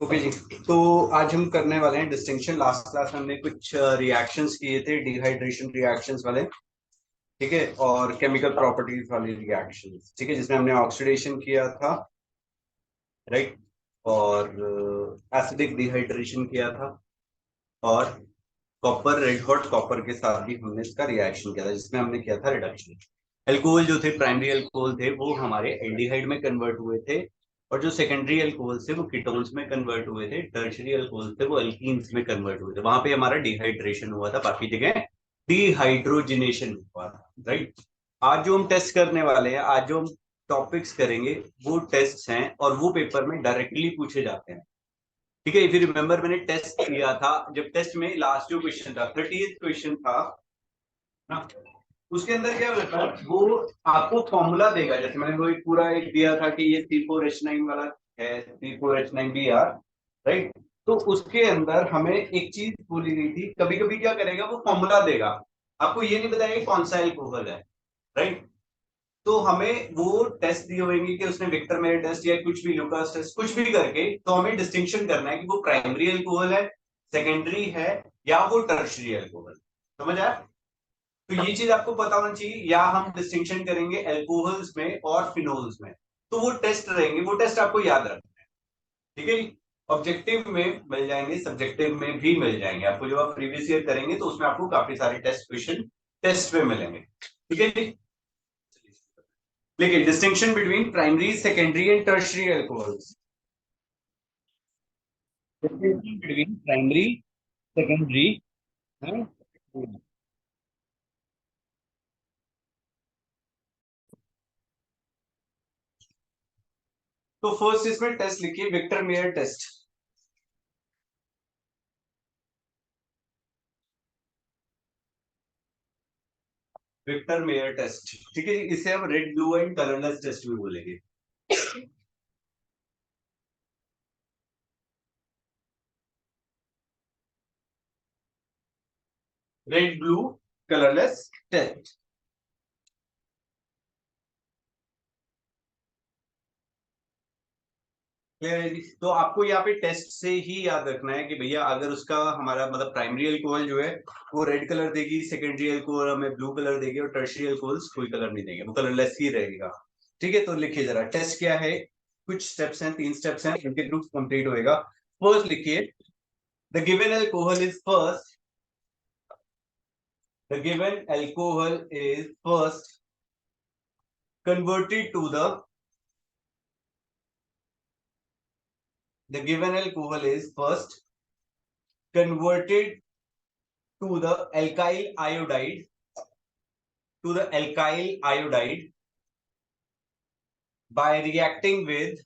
Okay जी। तो आज हम करने वाले हैं डिस्टिंक्शन। लास्ट क्लास में हमने कुछ रिएक्शंस किए थे, डिहाइड्रेशन रिएक्शंस वाले। ठीक है, और केमिकल प्रॉपर्टीज वाले रिएक्शंस। ठीक है, जिसमें हमने ऑक्सीडेशन किया था, राइट, और एसिडिक डिहाइड्रेशन किया था, और कॉपर, रेड हॉट कॉपर के साथ भी हमने इसका रिएक्शन किया था, जिसमें हमने किया था रिडक्शन। एल्कोहल जो थे, प्राइमरी एल्कोहल थे, वो हमारे एल्डिहाइड में कन्वर्ट हुए थे, और जो सेकेंडरी अल्कोहल थे वो कीटोन्स में कन्वर्ट हुए थे, टर्शियरी अल्कोहल थे वो एल्कीन्स में कन्वर्ट हुए थे। वहां पे हमारा डिहाइड्रेशन हुआ था, बाकी जगह डिहाइड्रोजिनेशन हुआ था, राइट। आज जो हम टेस्ट करने वाले हैं, आज जो हम टॉपिक्स करेंगे, वो टेस्ट हैं और वो पेपर में डायरेक्टली पूछे जाते हैं। ठीक है, इफ यू रिमेम्बर, मैंने टेस्ट किया था। जब टेस्ट में लास्ट जो क्वेश्चन था, 30th क्वेश्चन था ना, उसके अंदर क्या होता है, वो आपको फॉर्मूला देगा। जैसे मैंने वो एक पूरा एक दिया था कि ये C4H9 वाला है, C4H9Br, राइट। तो उसके अंदर हमें एक चीज बोली गई थी, कभी कभी क्या करेगा, वो फॉर्मूला देगा, आपको ये नहीं बताएगा कौन सा एल्कोहल है, राइट। तो हमें वो टेस्ट दिए होंगे कि उसने विक्टर मेयर टेस्ट या कुछ भी, लुकास टेस्ट, कुछ भी करके, तो हमें डिस्टिंक्शन करना है कि वो प्राइमरी अल्कोहल है, सेकेंडरी है, या वो टर्शियरी अल्कोहल। समझ आया? तो ये चीज आपको पता होना चाहिए। या हम डिस्टिंक्शन करेंगे अल्कोहल्स में और फिनोल्स में, तो वो टेस्ट रहेंगे, वो टेस्ट आपको याद रखना है। ठीक है, ऑब्जेक्टिव में मिल जाएंगे, सब्जेक्टिव में भी मिल जाएंगे आपको। जब आप प्रीवियस ईयर करेंगे तो उसमें आपको काफी सारे टेस्ट क्वेश्चन टेस्ट में मिलेंगे। ठीक है जी। लेकिन distinction between primary, secondary and tertiary alcohols. Distinction between primary, secondary and, तो फर्स्ट इसमें टेस्ट लिखिए, Victor Meyer test. Victor Meyer test, ठीक है जी। इसे हम red, blue and colourless test भी बोलेंगे। Red, blue, colourless test. Clear है जी? तो आपको यहाँ पे टेस्ट से ही याद रखना है कि भैया, अगर उसका हमारा मतलब प्राइमरी अल्कोहल जो है वो रेड कलर देगी, सेकेंडरी अल्कोहल हमें ब्लू कलर देगी, और टर्शियरी अल्कोहल कोई कलर नहीं देंगे, वो कलरलेस ही रहेगा। ठीक है, तो लिखिए जरा टेस्ट क्या है। कुछ स्टेप्स हैं, 3 स्टेप्स हैं, उनके थ्रू कंप्लीट होएगा। फर्स्ट लिखिए, the given alcohol is first, the given alcohol is first converted to the given alcohol is first converted to the alkyl iodide, to the alkyl iodide by reacting with,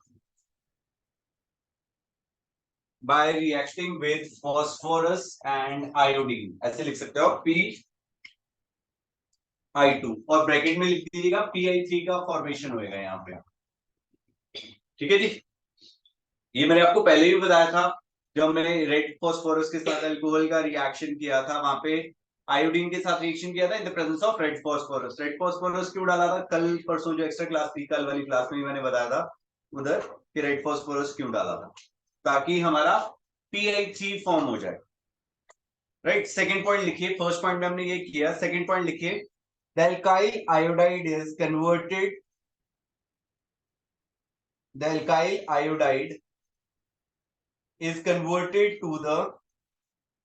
by reacting with phosphorus and iodine। ऐसे लिख सकते हो Pi2, और bracket में लिख दीजिएगा Pi3 का formation होएगा यहाँ पे। ठीक है जी। ये मैंने आपको पहले भी बताया था, जब मैंने रेड फॉस्फोरस के साथ अल्कोहल का रिएक्शन किया था, वहां पे आयोडीन के साथ रिएक्शन किया था in the presence of red phosphorus. Red phosphorus क्यों डाला था, कल परसों जो एक्स्ट्रा क्लास थी, कल वाली क्लास में भी मैंने बताया था उधर कि रेड फॉस्फोरस क्यों डाला था, ताकि हमारा Pi3 फॉर्म हो जाए, राइट। सेकेंड पॉइंट लिखिए, फर्स्ट पॉइंट में हमने ये किया, सेकेंड पॉइंट लिखिए, the alkyl iodide is converted, the alkyl iodide is converted to the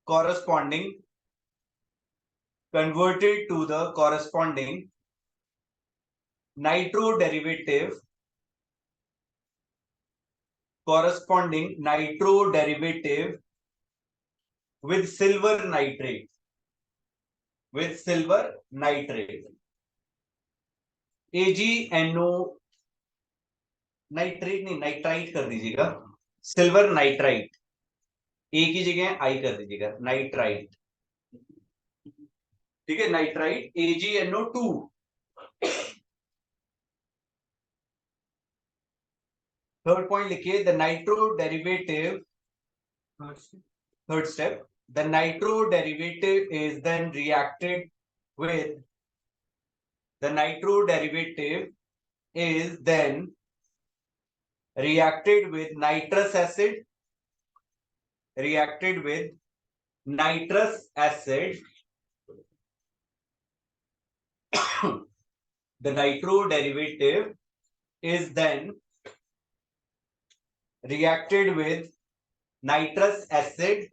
corresponding, converted to the corresponding nitro derivative, corresponding nitro derivative with silver nitrate, with silver nitrate, AgNO, nitrate नहीं, nitrite कर दीजिएगा, silver nitrite, ए की जगह आई कर दीजिएगा, nitrite. ठीक है, nitrite AgNO2। Third point लिखिए, the nitro derivative, third step, the nitro derivative is then reacted with, the nitro derivative is then reacted with nitrous acid, reacted with nitrous acid, the nitro derivative is then reacted with nitrous acid,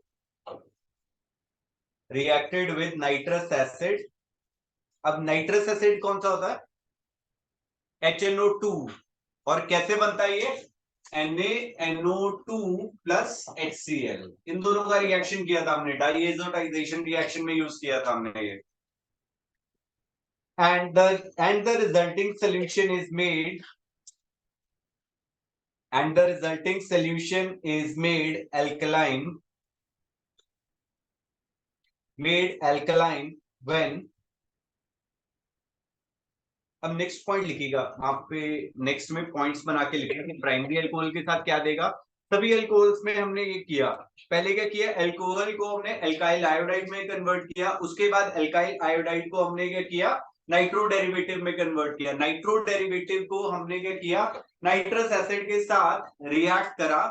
reacted with nitrous acid. अब nitrous acid कौन सा होता है? HNO2. और कैसे बनता है ये? NaNO2 plus HCl. इन दोनों का रिएक्शन किया था हमने, डाइएजोटाइजेशन रिएक्शन में यूज किया था हमने ये. And the resulting solution is made, and the resulting solution is made alkaline when. अब नेक्स्ट पॉइंट लिखिएगा आप पे, नेक्स्ट में पॉइंट्स बना के लिखिएगा कि प्राइमरी अल्कोहल के साथ क्या देगा. सभी अल्कोहल्स में हमने ये किया. पहले क्या किया? अल्कोहल को हमने अल्काइल आयोडाइड में कन्वर्ट किया. उसके बाद अल्काइल आयोडाइड को हमने क्या किया? नाइट्रो डेरिवेटिव में कन्वर्ट किया. नाइट्रो डेरिवेटिव को हमने क्या किया? नाइट्रस एसिड के साथ रिएक्ट करा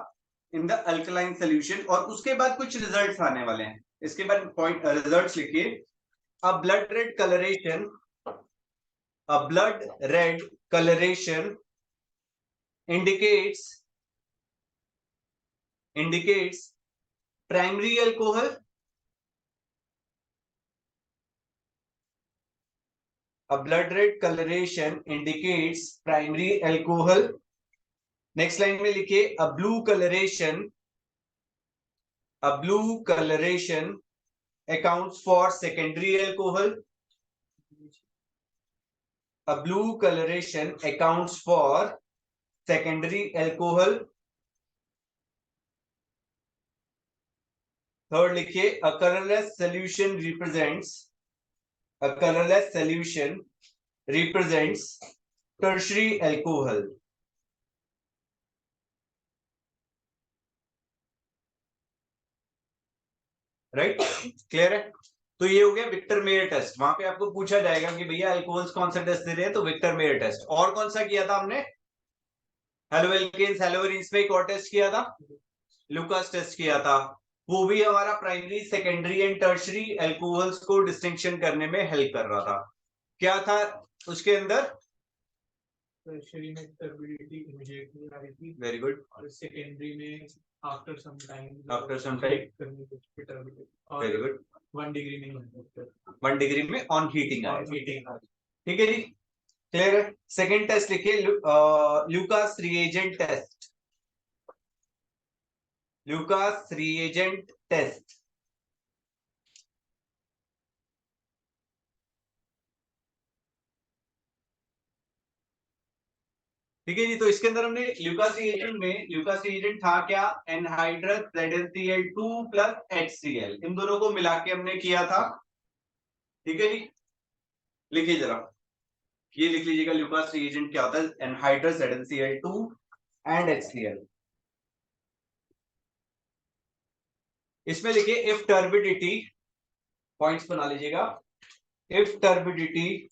इन द अल्कलाइन सोल्यूशन. और उसके बाद कुछ रिजल्ट्स आने वाले हैं. इसके बाद पॉइंट रिजल्ट्स लिखिए. अ blood red colouration, a blood red coloration indicates primary alcohol. A blood red coloration indicates primary alcohol. Next line में लिखिए a blue coloration accounts for secondary alcohol. A blue coloration accounts for secondary alcohol. Third लिखिए a colorless solution represents tertiary alcohol. Right, clear है? तो ये हो गया Victor Meyer test. वहां पे आपको पूछा जाएगा कि भैया अल्कोहल्स कौन सा टेस्ट दे रहे हैं, तो विक्टर मेयर टेस्ट. और कौन सा किया था हमने? हेलोएल्केन्स, हेलोएरिन्स में एक और टेस्ट किया था, लुकास टेस्ट किया था. वो भी हमारा primary, secondary and tertiary alcohols को डिस्टिंक्शन करने में हेल्प कर रहा था. क्या था उसके अंदर? टर्शरी में टर्बिडिटी इमीडिएटली आ रही थी. Very good. और सेकेंडरी में after some time very good. 1 degree में 1 डिग्री में ऑन हीटिंग आया. ठीक है जी, क्लियर है? सेकेंड टेस्ट लिखिए Lucas reagent test. Lucas reagent test. ठीक है जी. तो इसके अंदर हमने ल्यूकास रिएजेंट था क्या? Anhydrous ZnCl2 plus HCl. इन दोनों को मिला के हमने किया था. ठीक है जी, लिखिए जरा, ये लिख लीजिएगा ल्यूकास रिएजेंट क्या होता है. Anhydrous ZnCl2 and HCl. इसमें लिखिए इफ टर्बिडिटी, पॉइंट्स बना लीजिएगा. इफ टर्बिडिटी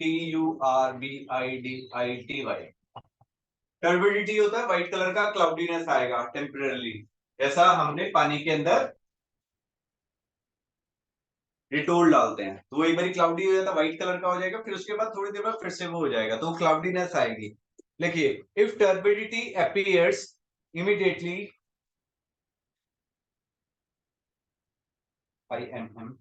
TURBIDITY, टर्बिडिटी होता है व्हाइट कलर का, क्लाउडीनेस आएगा टेम्परेरी, जैसा हमने पानी के अंदर डिटोल डालते हैं तो वो एक बार क्लाउडी हो जाता है, व्हाइट कलर का हो जाएगा, फिर उसके बाद थोड़ी देर बाद फिर से वो हो जाएगा, तो क्लाउडीनेस आएगी. लिखिए if turbidity appears immediately, IMMEDITELY,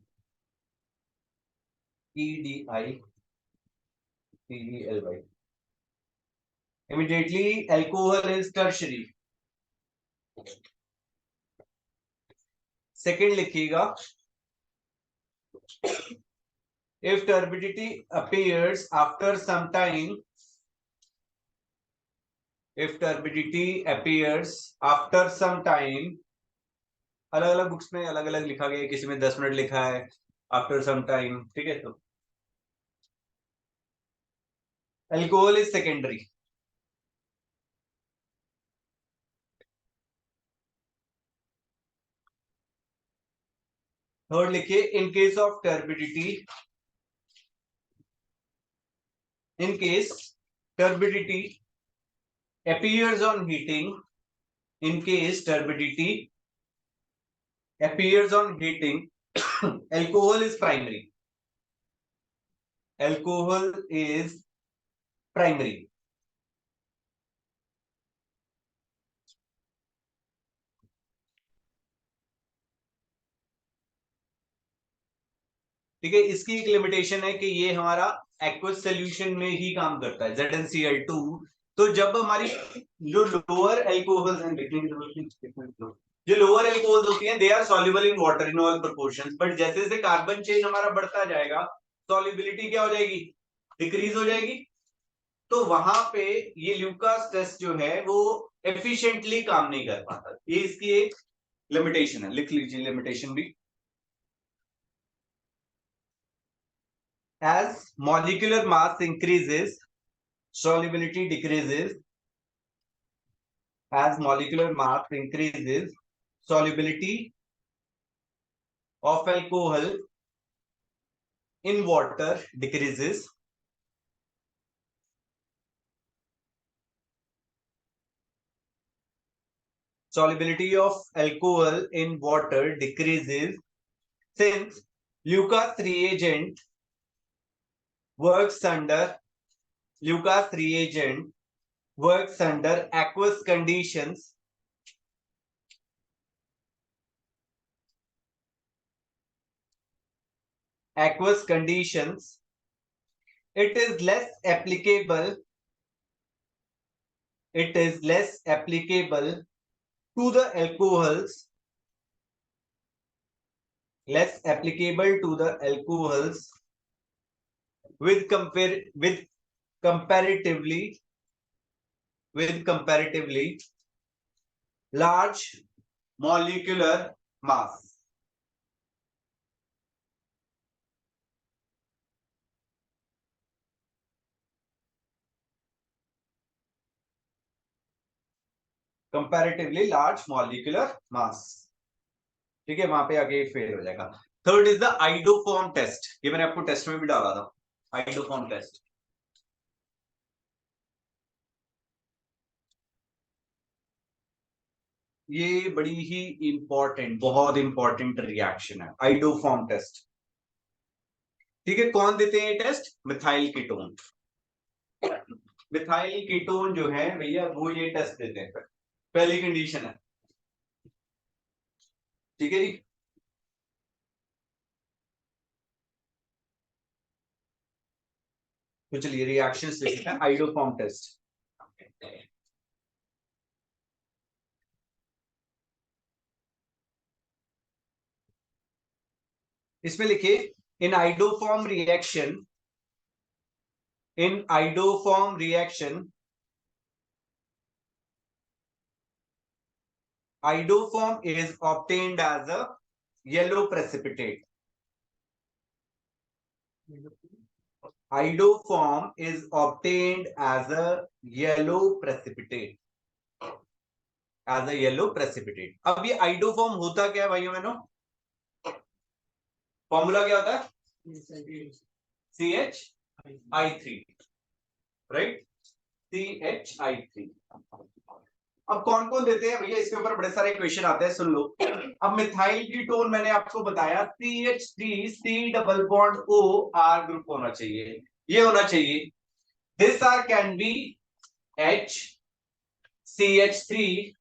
immediately alcohol is tertiary. Second लिखिएगा if turbidity appears after some time, if turbidity appears after some time, अलग अलग बुक्स में अलग अलग लिखा गया है, किसी में 10 मिनट लिखा है आफ्टर सम टाइम. ठीक है, तो अल्कोहल इज सेकेंडरी. थर्ड लिखिए in case of turbidity, in case turbidity appears on heating, in case turbidity appears on heating, alcohol is primary. Alcohol is primary. ठीक है, इसकी एक लिमिटेशन है कि ये हमारा एक्वस सोल्यूशन में ही काम करता है, ZnCl2। तो जब हमारी जो लोअर एल्कोहल्स हैं, जो लोअर एल्कोहल्स होती हैं, they are soluble in water in all proportions, but जैसे जैसे कार्बन चेन हमारा बढ़ता जाएगा, सॉल्युबिलिटी क्या हो जाएगी, डिक्रीज हो जाएगी। तो वहां पे ये ल्यूकास टेस्ट जो है वो एफिशिएंटली काम नहीं कर पाता। ये इसकी एक लिमिटेशन है, लिख लीजिए लिमिटेशन भी। As molecular mass increases, solubility decreases. As molecular mass increases, solubility of alcohol in water decreases. Solubility of alcohol in water decreases since Lucas reagent works under aqueous conditions. Aqueous conditions, it is less applicable to the alcohols, with comparatively large molecular mass. Comparatively large molecular mass. ठीक है, वहां पे आगे fail हो जाएगा। Third is the iodoform test. ये मैंने आपको टेस्ट में भी डाला था, आइडोफॉर्म टेस्ट। ये बड़ी ही इंपॉर्टेंट, बहुत इंपॉर्टेंट रिएक्शन है, आइडोफॉर्म टेस्ट। ठीक है, कौन देते हैं ये test? Methyl ketone. Methyl ketone जो है भैया वो ये टेस्ट देते हैं। पहली कंडीशन है, ठीक है जी। तो चलिए रिएक्शंस देखते हैं, आइडोफॉर्म टेस्ट। इसमें लिखिए इन iodoform reaction Iodoform is obtained as a yellow precipitate. Iodoform is obtained as a yellow precipitate. अब ये आइडोफॉर्म होता क्या है भाइयों बहनों? फॉर्मूला क्या होता है? CH(I3), right? CH(I3). अब कौन कौन देते हैं भैया? इसके ऊपर बड़े सारे क्वेश्चन आते हैं, सुन लो। अब मिथाइल कीटोन मैंने आपको बताया CH3 double bond O R group होना चाहिए, ये होना चाहिए। This R can be H CH3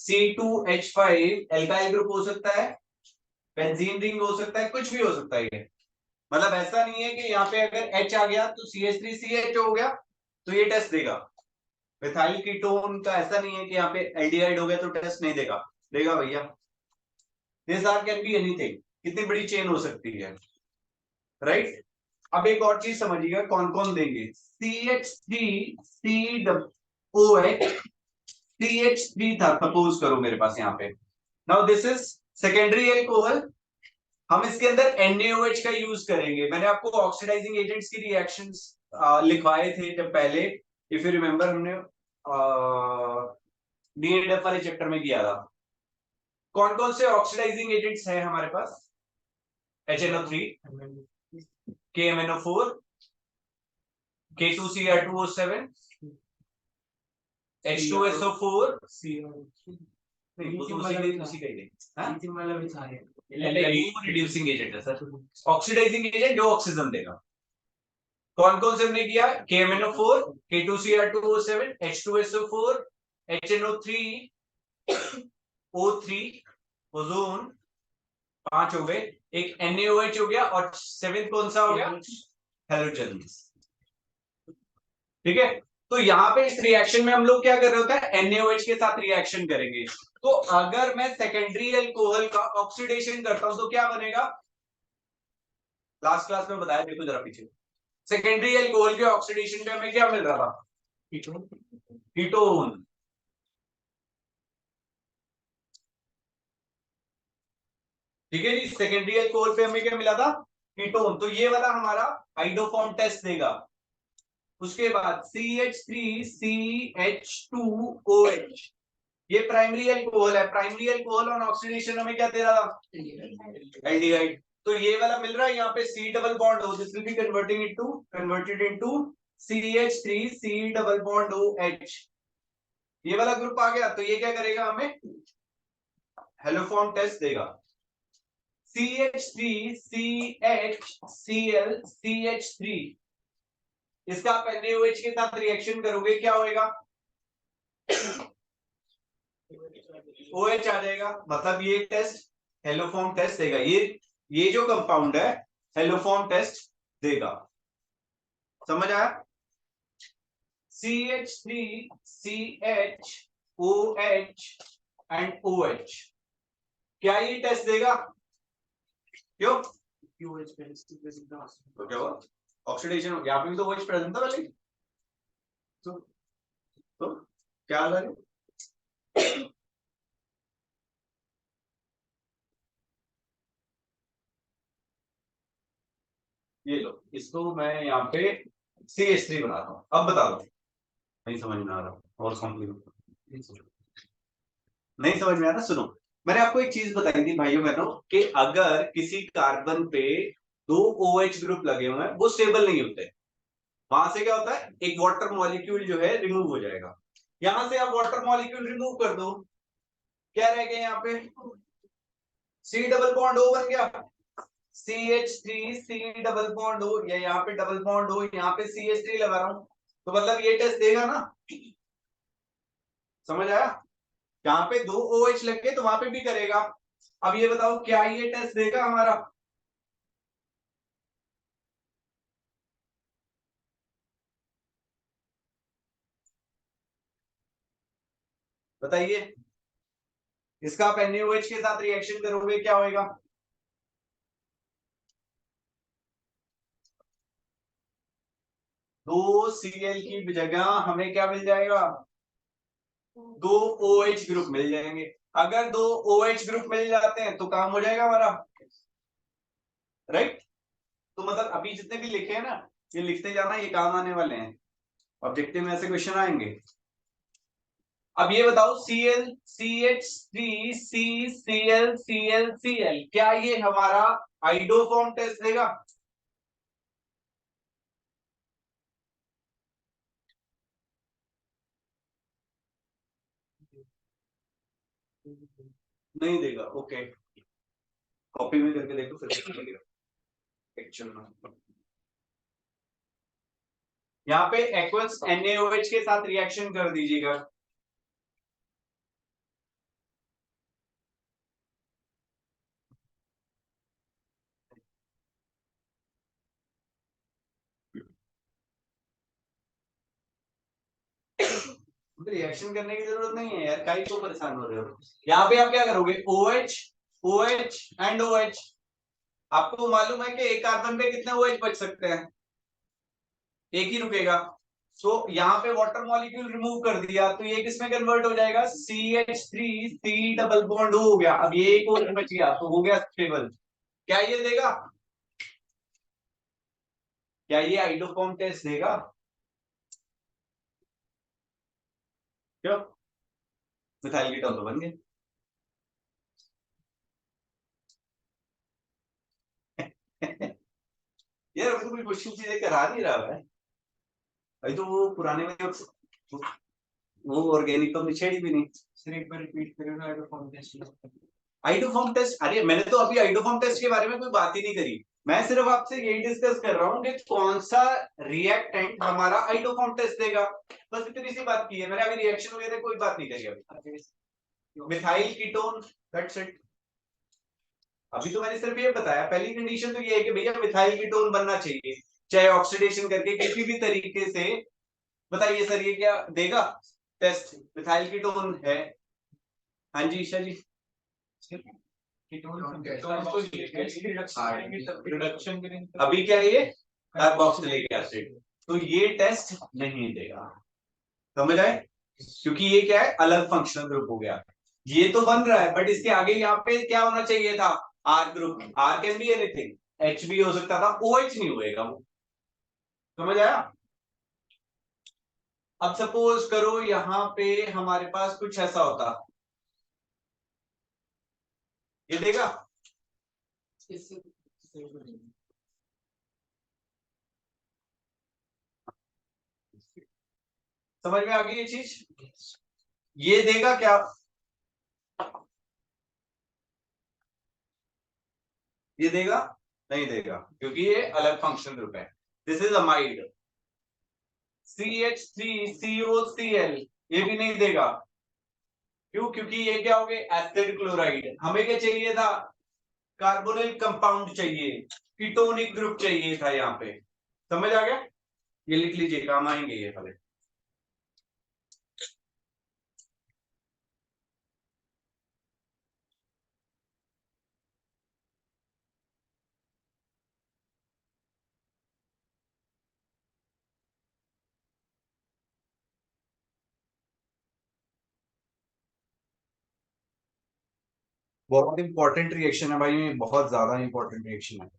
C2H5 alkyl group हो सकता है, बेंजीन रिंग हो सकता है, कुछ भी हो सकता है ये। मतलब ऐसा नहीं है कि यहाँ पे अगर H आ गया तो CH3CH हो गया तो ये टेस्ट देगा। मिथाइल कीटोन का ऐसा नहीं है कि यहाँ पे एल्डिहाइड हो गया तो टेस्ट नहीं देगा, देगा भैया। This R can be anything, कितनी बड़ी चेन हो सकती है, राइट? अब एक और चीज समझिएगा, कौन कौन देंगे? CH3COH, CH3 था सपोज करो मेरे पास यहाँ पे। Now this is secondary alcohol, हम इसके अंदर NaOH का यूज करेंगे। मैंने आपको ऑक्सीडाइजिंग एजेंट्स की रिएक्शंस लिखवाए थे जब पहले, इफ यू रिमेंबर, हमने DNF वाले चैप्टर में किया था। कौन कौन से ऑक्सीडाइजिंग एजेंट्स हैं हमारे पास? HNO3, KMNO4, K2Cr2O7, H2SO4, नहीं, वो तो उसी का ही है। हाँ? वाला भी सारे रिड्यूसिंग एजेंट है सर, ऑक्सीडाइजिंग एजेंट जो ऑक्सीजन देगा। कौन कौन से हमने किया, KMnO4, K2Cr2O7, H2SO4, HNO3, O3, ozone, 5 हो गए, एक NaOH हो गया, और 7th कौन सा हो गया, हेलोजन। ठीक है, तो यहाँ पे इस रिएक्शन में हम लोग क्या कर रहे होते हैं, NaOH के साथ रिएक्शन करेंगे। तो अगर मैं सेकेंडरी अल्कोहल का ऑक्सीडेशन करता हूं तो क्या बनेगा, लास्ट क्लास में बताया, देखो जरा पीछे, सेकेंडरी अल्कोहल के ऑक्सीडेशन पे हमें क्या मिल रहा था, कीटोन। ठीक है जी, सेकेंडरी अल्कोहल पे हमें क्या मिला था, कीटोन। तो ये वाला हमारा हाइड्रोफॉर्म टेस्ट देगा। उसके बाद CH3CH2OH, ये प्राइमरी अल्कोहल है। प्राइमरी अल्कोहल ऑन ऑक्सीडेशन हमें क्या दे रहा था, एल्डिहाइड। तो ये वाला मिल रहा है, यहाँ पे C double bond O, this will be converted into CH3C double bond OH। ये वाला ग्रुप आ गया, तो ये क्या करेगा, हमें हेलोफॉर्म टेस्ट देगा। CH3CHClCH3, इसका आप NaOH के साथ रिएक्शन करोगे, क्या होएगा, OH आ जाएगा। मतलब ये टेस्ट हेलोफॉर्म टेस्ट देगा। ये जो कंपाउंड है हेलोफॉर्म टेस्ट देगा। समझ आया, CH3CHOH एंड OH, क्या ये टेस्ट देगा, क्यों, तो क्या हुआ, ऑक्सीडेशन हो गया। यहाँ पे भी तो OH प्रेजेंट था पहले, तो क्या हाल है, ये लो, इसको मैं यहाँ पे CH3 बनाता हूँ। अब बता दो, नहीं समझ में आ रहा और कॉम्प्लीमेंट नहीं समझ में आ रहा, सुनो, मैंने आपको एक चीज बताई थी भाइयों बहनों, कि अगर किसी कार्बन पे 2 OH ग्रुप लगे हुए हैं, वो स्टेबल नहीं होते। वहां से क्या होता है, एक वाटर मॉलिक्यूल जो है रिमूव हो जाएगा। यहां से आप वाटर मॉलिक्यूल रिमूव कर दो, क्या रह गया यहाँ पे, C डबल बॉन्ड O बन गया, CH3C डबल बॉन्ड O, या यहाँ पे डबल बॉन्ड O, यहाँ पे CH3 लगा रहा हूं, तो मतलब ये टेस्ट देगा ना। समझ आया, जहां पे 2 OH लगे तो वहां पे भी करेगा। अब ये बताओ, क्या ये टेस्ट देगा हमारा, बताइए। इसका आप NaOH के साथ रिएक्शन करोगे, क्या होएगा, दो Cl की जगह हमें क्या मिल जाएगा, 2 OH ग्रुप मिल जाएंगे। अगर 2 OH ग्रुप मिल जाते हैं तो काम हो जाएगा हमारा, राइट। तो मतलब अभी जितने भी लिखे हैं ना, ये लिखते जाना, ये काम आने वाले हैं, ऑब्जेक्टिव में ऐसे क्वेश्चन आएंगे। अब ये बताओ, Cl CH3C Cl, क्या ये हमारा आइडोफॉर्म टेस्ट देगा, नहीं देगा, ओके, कॉपी में करके देखो फिर एक्चुअल में। यहाँ पे एक्वस NaOH के साथ रिएक्शन कर दीजिएगा। रिएक्शन करने की जरूरत नहीं है यार, काहे को परेशान हो रहे हो। यहाँ पे आप क्या करोगे, OH OH एंड OH। आपको मालूम है कि एक कार्बन पे कितने OH बच सकते हैं, एक ही रुकेगा। तो यहाँ पे वाटर मॉलिक्यूल रिमूव कर दिया, तो ये किसमें कन्वर्ट हो जाएगा, CH3C डबल बॉन्ड हो गया। अब ये एक और बच गया, तो हो गया स्टेबल। क्या ये देगा, क्या ये आइडोफॉर्म टेस्ट देगा, क्यों, मिथाइल कीटोन तो बन गए। यार अभी तो कोई मुश्किल चीजें करा नहीं रहा है, अभी तो वो पुराने में वो ऑर्गेनिक तो हमने छेड़ी भी नहीं। सर एक बार रिपीट करो ना, आइडोफॉर्म टेस्ट। आइडोफॉर्म टेस्ट, अरे मैंने तो अभी आइडोफॉर्म टेस्ट के बारे में कोई बात ही नहीं करी। मैं सिर्फ आपसे यही डिस्कस कर रहा हूँ कि कौन सा रिएक्टेंट हमारा आइडोफॉर्म टेस्ट देगा, बस इतनी सी बात की है मैंने। अभी रिएक्शन वगैरह कोई बात नहीं करी अभी। Methyl ketone, that's it. अभी तो मैंने सिर्फ ये बताया, पहली कंडीशन तो ये है कि भैया मिथाइल कीटोन बनना चाहिए, चाहे ऑक्सीडेशन करके किसी भी तरीके से। बताइए सर ये क्या देगा टेस्ट? मिथाइल कीटोन है। हाँ जी ईशा जी। अभी क्या ये कार्बोक्सिलिक एसिड, तो ये टेस्ट नहीं देगा, समझ आए? क्योंकि ये क्या है, अलग फंक्शनल ग्रुप हो गया। ये तो बन रहा है बट इसके आगे यहाँ पे क्या होना चाहिए था, R group. R can be anything, H भी हो सकता था, ओ एच नहीं होएगा वो, समझ आया? अब सपोज करो यहाँ पे हमारे पास कुछ ऐसा होता, ये देगा? समझ में आ गई ये चीज? ये देगा क्या? ये देगा? नहीं देगा, क्योंकि ये अलग फंक्शन ग्रुप है। दिस इज अमाइड, CH3COCl, ये भी नहीं देगा। क्यों? क्योंकि ये क्या हो गए, एसिड क्लोराइड। हमें क्या चाहिए था, कार्बोनिल कंपाउंड चाहिए, कीटोनिक ग्रुप चाहिए था यहाँ पे। समझ आ गया? ये लिख लीजिए, काम आएंगे ये वाले। बहुत इंपॉर्टेंट रिएक्शन है भाई, ये बहुत ज्यादा इंपॉर्टेंट रिएक्शन है।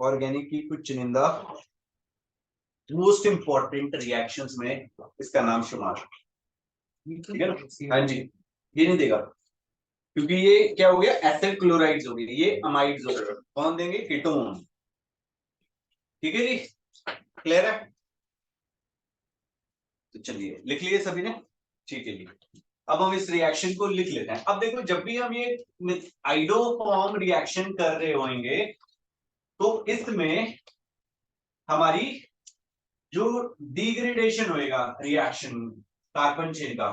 ऑर्गेनिक की कुछ चुनिंदा मोस्ट इंपॉर्टेंट रिएक्शंस में इसका नाम शुमार, ठीक है ना? हाँ जी, ये नहीं देगा क्योंकि ये क्या हो गया, एसिड क्लोराइड्स हो गए, ये अमाइड्स हो गए। कौन देंगे? कीटोन। ठीक है जी, क्लियर है? तो चलिए लिख लिए सभी ने, ठीक है जी। अब हम इस रिएक्शन को लिख लेते हैं। अब देखो, जब भी हम ये आइडोफॉर्म रिएक्शन कर रहे होंगे तो इसमें हमारी जो डिग्रेडेशन होएगा रिएक्शन कार्बन चेन का,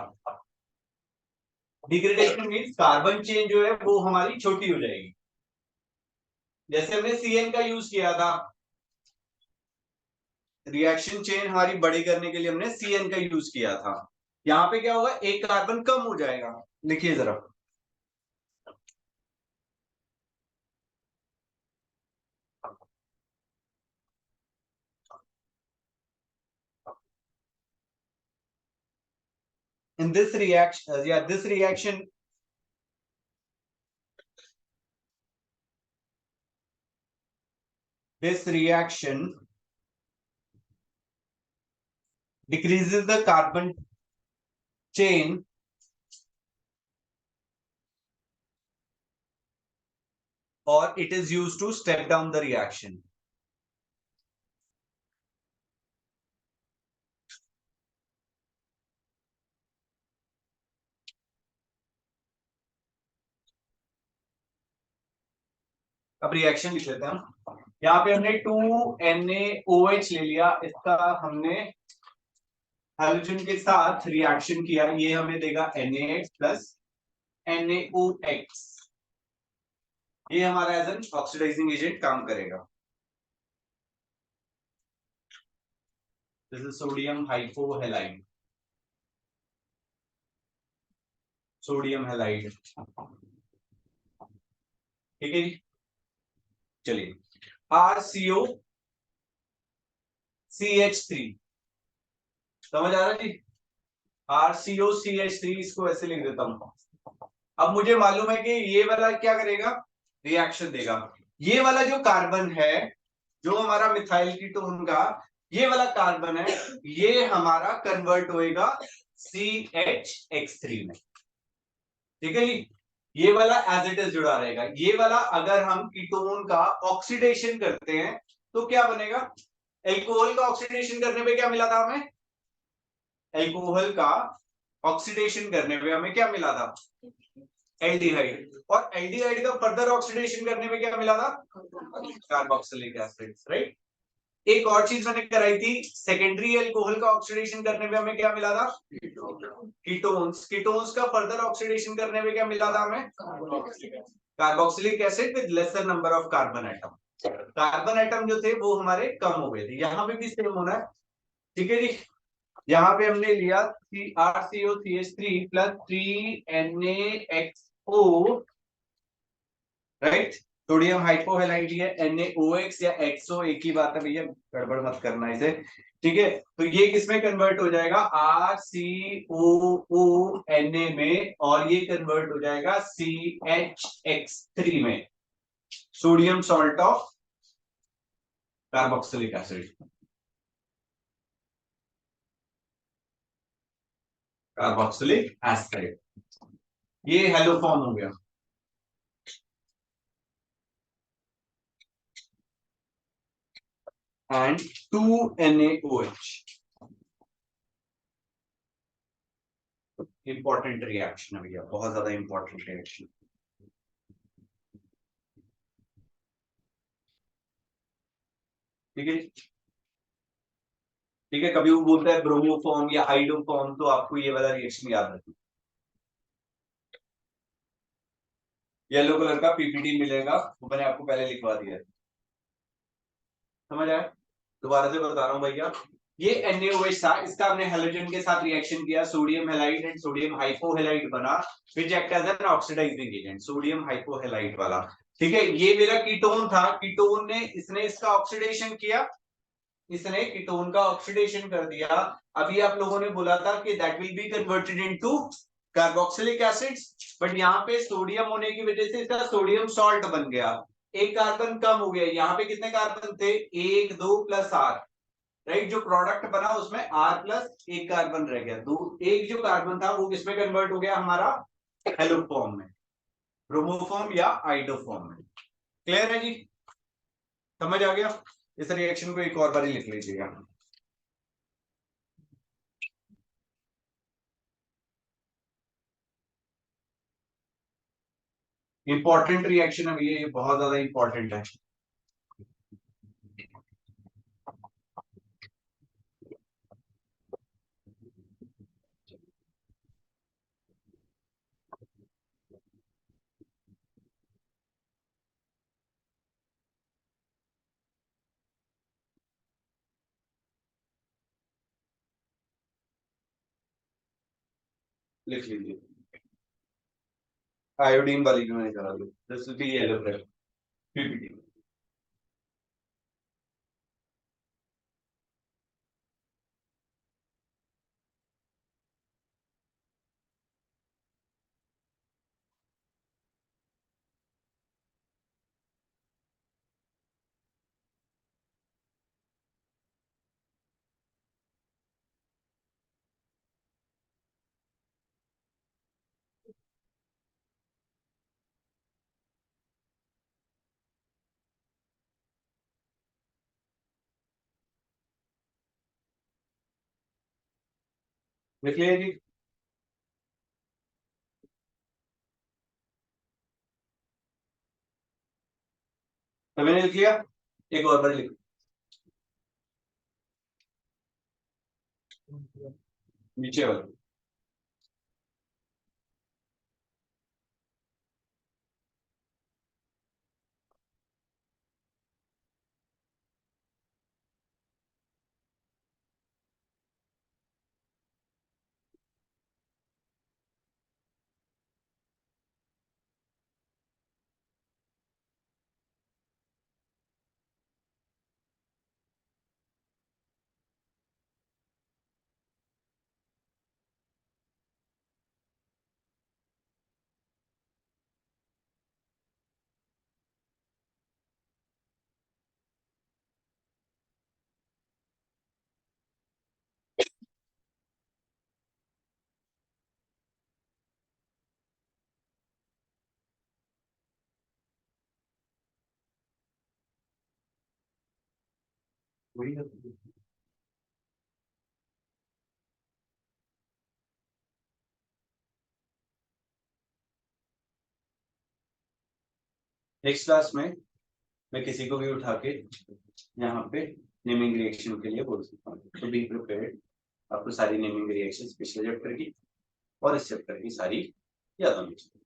डिग्रेडेशन मीन्स कार्बन चेन जो है वो हमारी छोटी हो जाएगी। जैसे हमने CN का यूज किया था, रिएक्शन चेन हमारी बड़ी करने के लिए हमने CN का यूज किया था। यहाँ पे क्या होगा, एक कार्बन कम हो जाएगा। लिखिए जरा, in this reaction, this reaction decreases the carbon chain or it is used to step down the reaction. अब रिएक्शन लिख लेते हैं हम। यहाँ पे हमने 2NaOH ले लिया, इसका हमने हाइड्रोजन के साथ रिएक्शन किया, ये हमें देगा NaH प्लस NaOX। ये हमारा एज एन ऑक्सीडाइजिंग एजेंट काम करेगा। This is sodium hypohalide, sodium halide, ठीक है जी। चलिए RCO CH3, समझ आ रहा जी? RCO CH3, इसको ऐसे लिख देता हूं। अब मुझे मालूम है कि ये वाला क्या करेगा, रिएक्शन देगा। ये वाला जो कार्बन है, जो हमारा मिथाइल कीटोन का ये वाला कार्बन है, ये हमारा कन्वर्ट होएगा CHX3 में, ठीक है जी। ये वाला एज इट इज जुड़ा रहेगा। ये वाला अगर हम कीटोन का ऑक्सीडेशन करते हैं तो क्या बनेगा? एल्कोहल का ऑक्सीडेशन करने पे क्या मिला था हमें? एल्कोहल का ऑक्सीडेशन करने पे हमें क्या मिला था? एल्डिहाइड। और एल्डिहाइड का फर्दर ऑक्सीडेशन करने पे क्या मिला था? Carboxylic acid, right. एक और चीज मैंने कराई थी, सेकेंडरी एल्कोहल का ऑक्सीडेशन करने पे हमें क्या मिला था? कीटोन्स। कीटोन्स का फर्दर ऑक्सीडेशन करने पे क्या मिला था हमें? Carboxylic acid with laser number of carbon atom. Carbon atom जो थे वो हमारे कम हो गए थे। यहां पे भी सेम होना है, ठीक है जी। यहाँ पे हमने लिया RCOCH3 plus 3NaXO, right. Sodium हाइपोहेलाइड है, NaOH या XO एक ही बात है भैया, गड़बड़ मत करना इसे, ठीक है। तो ये किसमें कन्वर्ट हो जाएगा? RCOONa में, और ये कन्वर्ट हो जाएगा CHX3 में, sodium salt of carboxylic acid. Carboxylic acid, ये हेलो फॉर्म हो गया। एंड 2NaOH, इंपॉर्टेंट रिएक्शन है भैया, बहुत ज्यादा इंपॉर्टेंट रिएक्शन, ठीक है। ठीक है, कभी वो बोलता है ब्रोमोफॉर्म या आइडोफॉर्म, तो आपको ये वाला रिएक्शन याद रखना। येलो कलर का पीपीटी मिलेगा, वो मैंने आपको पहले लिखवा दिया है, समझ आया? दोबारा से बता रहा हूँ भैया, ये NaOH था, इसका हमने हेलोजन के साथ रिएक्शन किया, sodium halide and sodium hypohalide बना, which act as an oxidising agent, sodium hypohalide वाला, ठीक है। ये मेरा कीटोन था, कीटोन ने इसने इसका ऑक्सीडेशन किया, इसने कीटोन का ऑक्सीडेशन कर दिया। अभी आप लोगों ने बोला था कि that will be converted into carboxylic acid, but यहाँ पे सोडियम होने की वजह से इसका सोडियम सॉल्ट बन गया, एक कार्बन कम हो गया। यहाँ पे कितने कार्बन थे? 1 2 प्लस R, राइट। जो प्रोडक्ट बना उसमें R प्लस एक कार्बन रह गया, दो, एक जो कार्बन था वो किसमें कन्वर्ट हो गया हमारा? हेलोफॉर्म में, ब्रोमोफॉर्म या आइडोफॉर्म में। क्लियर है जी? समझ आ गया? इस रिएक्शन को एक और बार लिख लीजिएगा। इंपॉर्टेंट रिएक्शन है ये बहुत ज्यादा इंपॉर्टेंट है। लिख लीजिए, आयोडीन वाली भी मैंने करा दी, this will be yellow colour PPT. लिख लीजिए जी। तो मैंने लिख लिया, एक और बार लिख, नीचे वाला। नेक्स्ट क्लास में मैं किसी को भी उठा के यहाँ पे नेमिंग रिएक्शन के लिए बोल सकता हूँ, तो बी प्रिपेयर्ड। आपको सारी नेमिंग रिएक्शंस पिछले चैप्टर की और इस चैप्टर की सारी याद होनी चाहिए,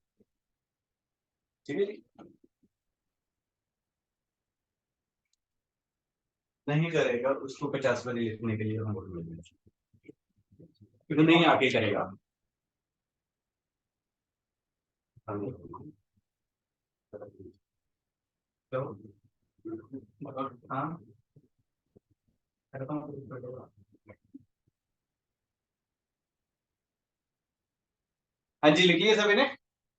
ठीक है जी। नहीं करेगा उसको 50 बार लिखने के लिए हम बोल रहे हैं, क्योंकि नहीं आके करेगा। हाँ हाँ जी, लिखिए सभी ने।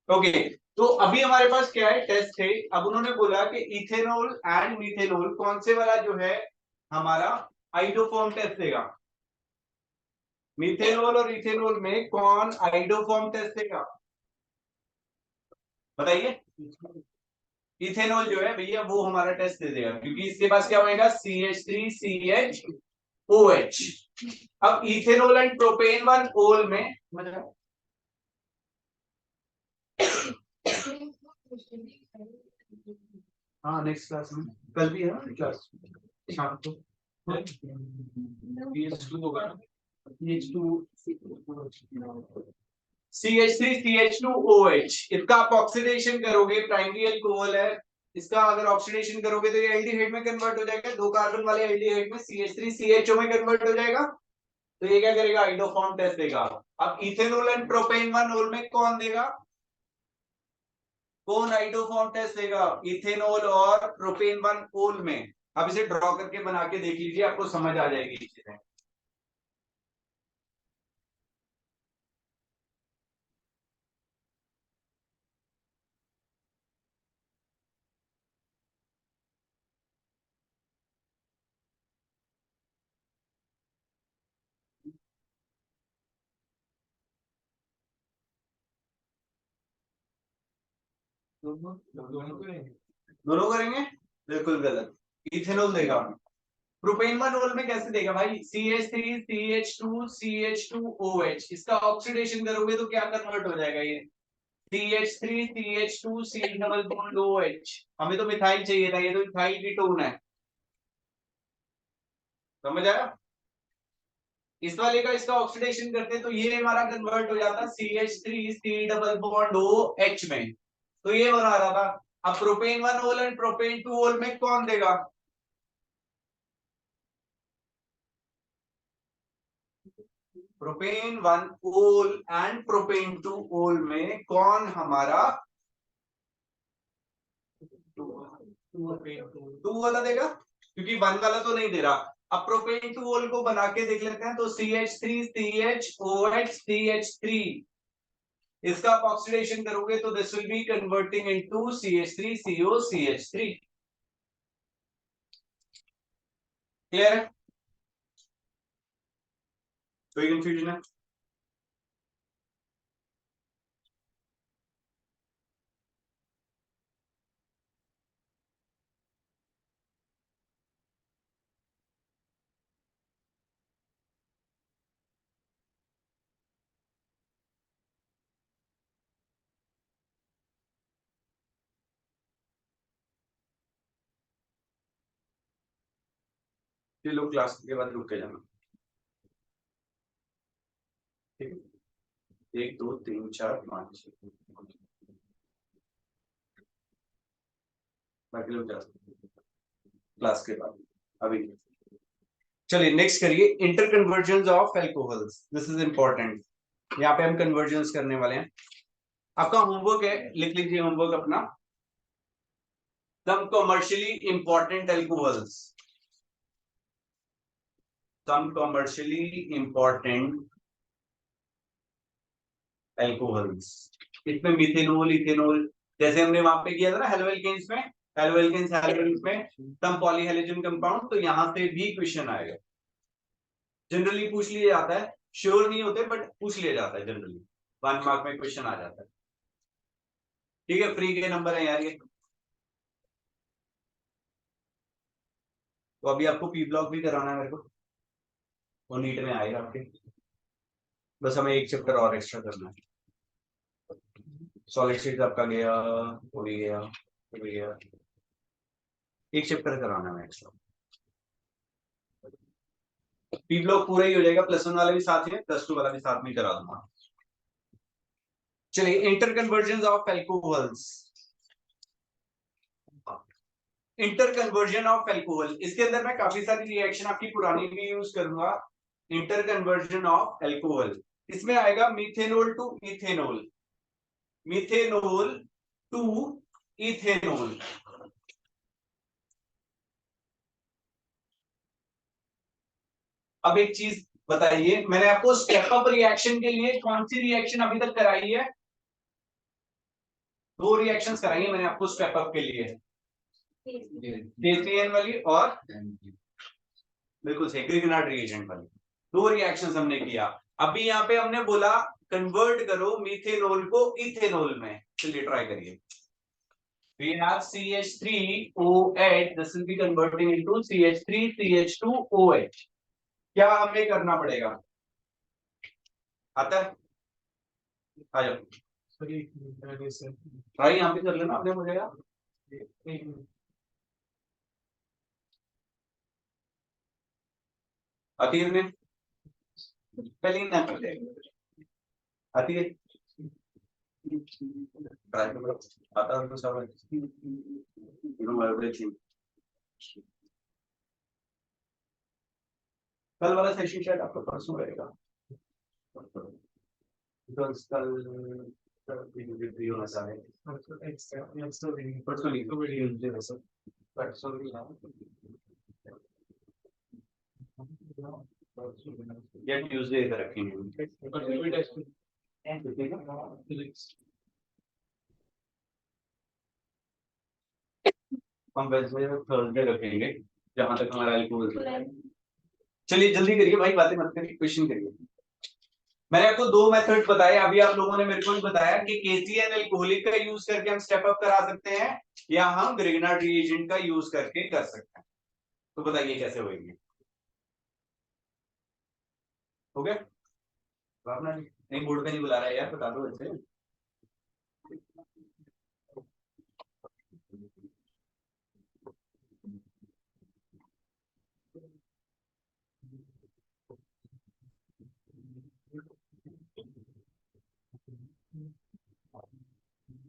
ओके, तो अभी हमारे पास क्या है, टेस्ट है। अब उन्होंने बोला कि इथेनॉल एंड मीथेनॉल कौन से वाला जो है हमारा आइडोफॉर्म टेस्ट देगा। मीथेनॉल और इथेनॉल में कौन आइडोफॉर्म टेस्ट देगा, बताइए। इथेनॉल जो है भैया वो हमारा टेस्ट दे देगा, क्योंकि इसके पास क्या होएगा, CH3CHOH। अब ethanol and propane one ol में हाँ नेक्स्ट क्लास में कल भी है ना क्लास शाम को। CH2 होगा ना, CH3CH2OH। इसका आप ऑक्सीडेशन करोगे, प्राइमरी अल्कोहल है। इसका अगर ऑक्सीडेशन करोगे तो ये एल्डिहाइड में कन्वर्ट हो जाएगा, 2 कार्बन वाले एल्डिहाइड में CH3CHO में कन्वर्ट हो जाएगा। तो ये क्या करेगा, आइडोफॉर्म टेस्ट देगा। अब ethanol and propane one ol में कौन देगा, कौन आइडोफॉर्म टेस्ट देगा, इथेनॉल और प्रोपेन वन ओल में। अब इसे ड्रॉ करके बना के देख लीजिए, आपको समझ आ जाएगी चीजें। दोनों करेंगे, बिल्कुल गलत। इथेनॉल देगा। प्रोपेन वन ओल में कैसे देगा भाई, CH3CH2CH2OH। इसका ऑक्सीडेशन करोगे तो क्या कन्वर्ट हो जाएगा ये, CH3CH2C डबल बॉन्ड OH। हमें तो मिथाइल चाहिए था, ये तो मिथाइल कीटोन है, समझ आया। इस वाले का इसका ऑक्सीडेशन करते तो ये हमारा कन्वर्ट हो जाता CH3C डबल बॉन्ड OH में, तो ये बना रहा था। अब propane one ol and propane two ओल में कौन देगा, propane one ol and propane two ओल में कौन हमारा टू वाला देगा, क्योंकि वन वाला तो नहीं दे रहा। अब प्रोपेन टू ओल को बना के देख लेते हैं, तो CH3CHOH CH3, इसका आप ऑक्सीडेशन करोगे तो this will B converting into CH3COCH3। Clear है, कोई कंफ्यूजन है। ये लोग क्लास के बाद रुक के जाना, ठीक है। 1 2 3 4 5 बाकी लोग जा सकते हैं क्लास के बाद। अभी चलिए नेक्स्ट करिए, inter conversion of alcohols. This is important, यहाँ पे हम कन्वर्जन करने वाले हैं। आपका होमवर्क है, लिख लीजिए होमवर्क अपना, सम कमर्शियली इंपॉर्टेंट एल्कोहल्स, सम कमर्शियली इंपॉर्टेंट एल्कोहल्स। इसमें मिथेनॉल इथेनॉल, जैसे हमने वहां पे किया था ना हेलोएल्केन्स में, हेलोएल्केन्स हेलोएल्केन्स में सम पॉलीहेलोजन कंपाउंड, तो यहां से भी क्वेश्चन आएगा। जनरली पूछ लिया जाता है, श्योर नहीं होते बट पूछ लिया जाता है जनरली, 1 मार्क में क्वेश्चन आ जाता है, ठीक है। फ्री के नंबर है यार ये। तो अभी आपको पी ब्लॉक भी कराना है मेरे को, वो नीट में आएगा आपके, बस हमें एक चैप्टर और एक्स्ट्रा करना है। सॉलिड स्टेट आपका गया, हो भी गया, हो भी गया, एक चैप्टर कराना है एक्स्ट्रा। पी ब्लॉक पूरा ही हो जाएगा, +1 वाला भी साथ में, +2 वाला भी साथ में करा दूंगा। चलिए, inter conversion of alcohols, inter conversion of alcohol, इसके अंदर मैं काफी सारी रिएक्शन आपकी पुरानी भी यूज करूंगा। इंटर कन्वर्जन ऑफ एल्कोहल, इसमें आएगा methanol to ethanol, methanol to ethanol. अब एक चीज बताइए, मैंने आपको स्टेप अप रिएक्शन के लिए कौन सी रिएक्शन अभी तक कराई है? 2 रिएक्शंस कराई है मैंने आपको स्टेप अप के लिए, KCN वाली और बिल्कुल सही ग्रिग्नार्ड रिएजेंट वाली, 2 रिएक्शंस हमने किया। अभी यहाँ पे हमने बोला कन्वर्ट करो मीथेनॉल को इथेनॉल में, चलिए ट्राई करिए। We have CH3OH, this will be converting into CH3CH2OH। क्या हमें करना पड़ेगा? आता है? आ जाओ, ट्राई यहाँ पे कर लेना आपने, मुझे अतीर ने पहले ही ना कर दे, अतीर ट्राई करो, आता है तो सब कल वाला सेशन शायद आपको परसों रहेगा, कल फ्री होना चाहिए, परसों या ट्यूसडे इधर रखेंगे। हम वैसे थर्सडे रखेंगे जहां तक हमारा एल्कोहल। चलिए जल्दी करिए भाई, बातें मत करिए, क्वेश्चन करिए। मैंने आपको 2 मेथड बताए, अभी आप लोगों ने मेरे को भी बताया कि KCN एल्कोहलिक का यूज करके हम स्टेप अप करा सकते हैं या हम ग्रिग्नार्ड रिएजेंट का यूज करके कर सकते हैं। तो बताइए कैसे होगी? हो गया? भावना नहीं, बोर्ड पे नहीं बुला रहा है यार, बता दो ऐसे।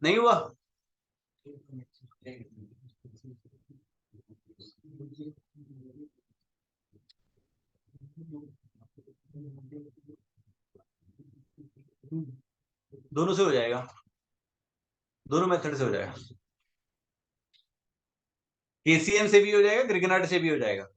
नहीं हुआ? दोनों से हो जाएगा, दोनों मेथड से हो जाएगा, KCN से भी हो जाएगा, ग्रिग्नार्ड से भी हो जाएगा।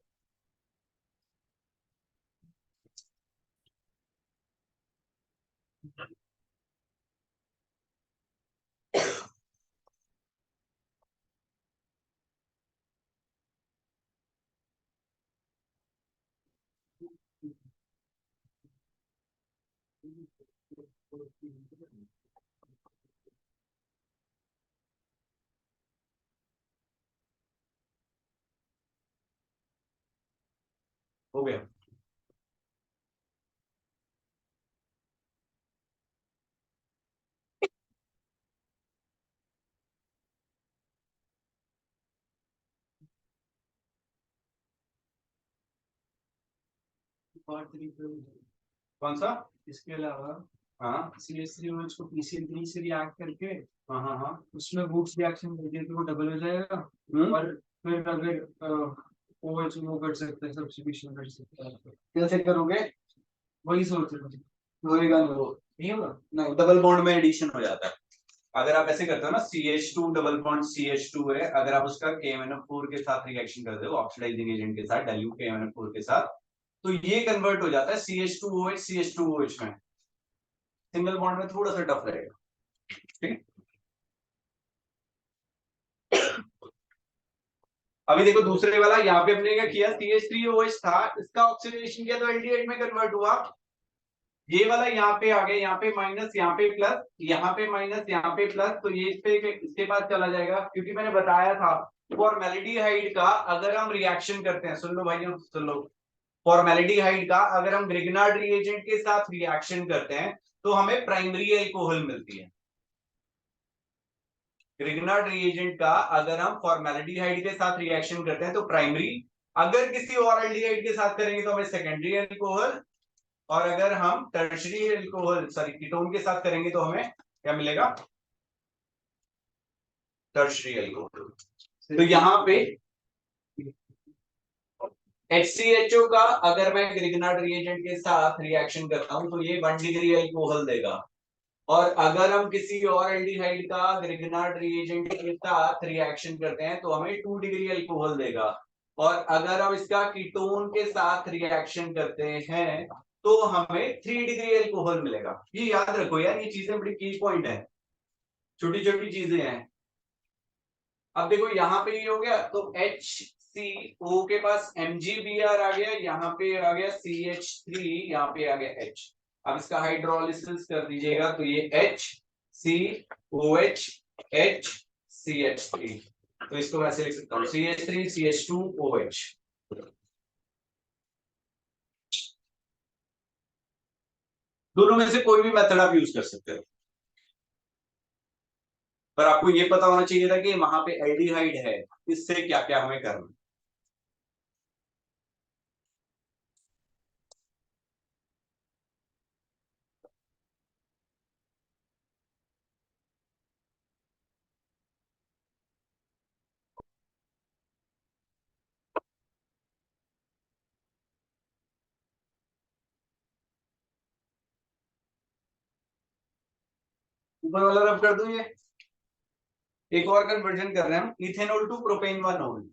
हो गया? कौन सा? इसके अलावा हाँ CH3OH को PCl3 से रिएक्ट करके हाँ हाँ हाँ, उसमें वुड्स रिएक्शन करके तो वो डबल हो जाएगा। और फिर अगर OH वो कर सकते हैं, सब्स्टिट्यूशन कर सकते हैं। कैसे करोगे? वही सोच रहे हैं। होएगा नहीं होगा? नहीं, डबल बॉन्ड में एडिशन हो जाता है। अगर आप ऐसे करते हो ना, CH2 डबल बॉन्ड CH2 है, अगर आप उसका KMnO4 के साथ रिएक्शन करते हो ऑक्सीडाइजिंग एजेंट के साथ WKMnO4 के साथ, तो ये कन्वर्ट हो जाता है CH2OH CH2OH में। सिंगल बॉन्ड में थोड़ा सा टफ रहेगा, ठीक। अभी देखो दूसरे वाला, यहाँ पे हमने क्या किया, CH3OH था, इसका ऑक्सीडेशन किया तो एल्डिहाइड में कन्वर्ट हुआ। ये वाला यहाँ पे आ गया, यहाँ पे माइनस, यहाँ पे प्लस, यहाँ पे माइनस, यहाँ पे प्लस, तो ये इस पे इसके पास चला जाएगा, क्योंकि मैंने बताया था फॉर्मेलिटीहाइड का अगर हम रिएक्शन करते हैं, सुन लो भाइयों सुन लो, फॉर्मेलिटीहाइड का अगर हम ग्रिग्नार्ड रिएजेंट के साथ रिएक्शन करते हैं तो हमें प्राइमरी एल्कोहल मिलती है। ग्रिग्नार्ड रिएजेंट का अगर हम फॉर्मेलिटीहाइड के साथ रिएक्शन करते हैं तो प्राइमरी, अगर किसी और एल्डिहाइड के साथ करेंगे तो हमें सेकेंडरी एल्कोहल, और अगर हम टर्शरी एल्कोहल सॉरी कीटोन के साथ करेंगे तो हमें क्या मिलेगा, टर्शरी एल्कोहल। तो यहां पे HCHO का अगर मैं ग्रिग्नार्ड रिएजेंट के साथ रिएक्शन करता हूं तो ये 1 डिग्री एल्कोहल देगा, और अगर हम किसी और एल्डिहाइड का ग्रिग्नार्ड रिएजेंट के साथ रिएक्शन करते हैं तो हमें 2 डिग्री एल्कोहल देगा, और अगर हम इसका कीटोन के साथ रिएक्शन करते हैं तो हमें 3 डिग्री एल्कोहल मिलेगा। ये याद रखो यार, ये चीजें बड़ी की पॉइंट है, छोटी छोटी चीजें हैं। अब देखो यहाँ पे ये हो गया, तो HCO के पास MgBr आ गया, यहाँ पे आ गया CH3, यहाँ पे आ गया H। अब इसका हाइड्रोलिसिस कर दीजिएगा तो ये HCOH HCH3, तो इसको वैसे लिख सकता हूँ CH3 CH2OH। दोनों में से कोई भी मेथड आप यूज कर सकते हो, पर आपको ये पता होना चाहिए था कि वहां पे एल्डिहाइड है, इससे क्या क्या हमें करना है। ऊपर वाला रब कर दूं, ये एक और कन्वर्जन कर रहे हैं हम, ethanol to propane 1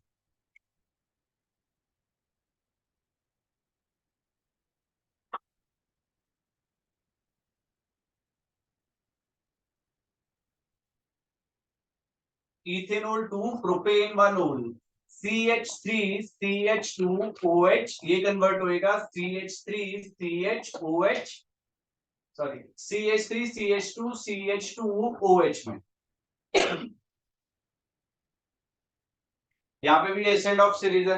ethanol to propane 1 CH3 CH2OH, ये कन्वर्ट होएगा CH3 CHOH sorry CH3 CH2 CH2OH में। यहाँ पे भी एसेंड ऑफ सीरीज है,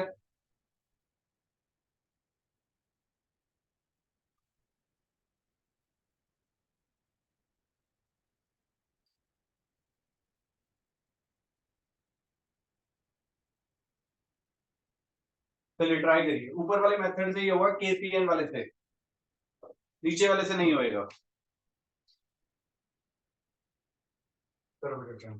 चलिए ट्राई करिए। ऊपर वाले मेथड से ये होगा, KCl वाले से, नीचे वाले से नहीं होएगा। करो बेटा।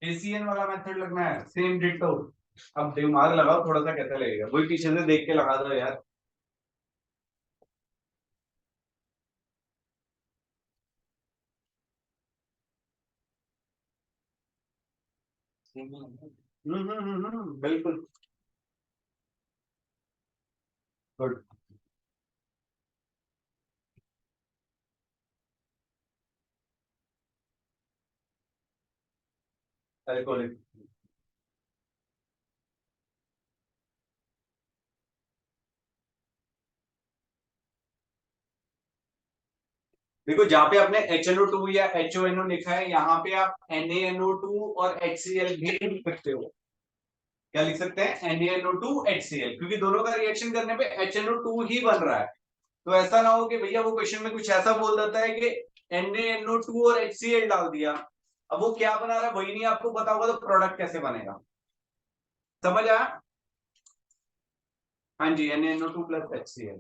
KCl वाला मेथड लगना है, सेम डिटो। अब दिमाग लगाओ थोड़ा सा, कैसा लगेगा, वही पीछे से देख के लगा दो यार। बिल्कुल गुड। अल्कोहलिक, देखो जहाँ पे आपने HNO2 या HONO लिखा है, यहाँ पे आप NaNO2 और HCl भी लिख सकते हो। क्या लिख सकते हैं, NaNO2 HCl, क्योंकि दोनों का रिएक्शन करने पे HNO2 ही बन रहा है। तो ऐसा ना हो कि भैया वो क्वेश्चन में कुछ ऐसा बोल देता है कि NaNO2 और HCl डाल दिया, अब वो क्या बना रहा है वही नहीं आपको पता होगा, तो प्रोडक्ट कैसे बनेगा। समझ आया? हाँ जी, NaNO2 plus HCl,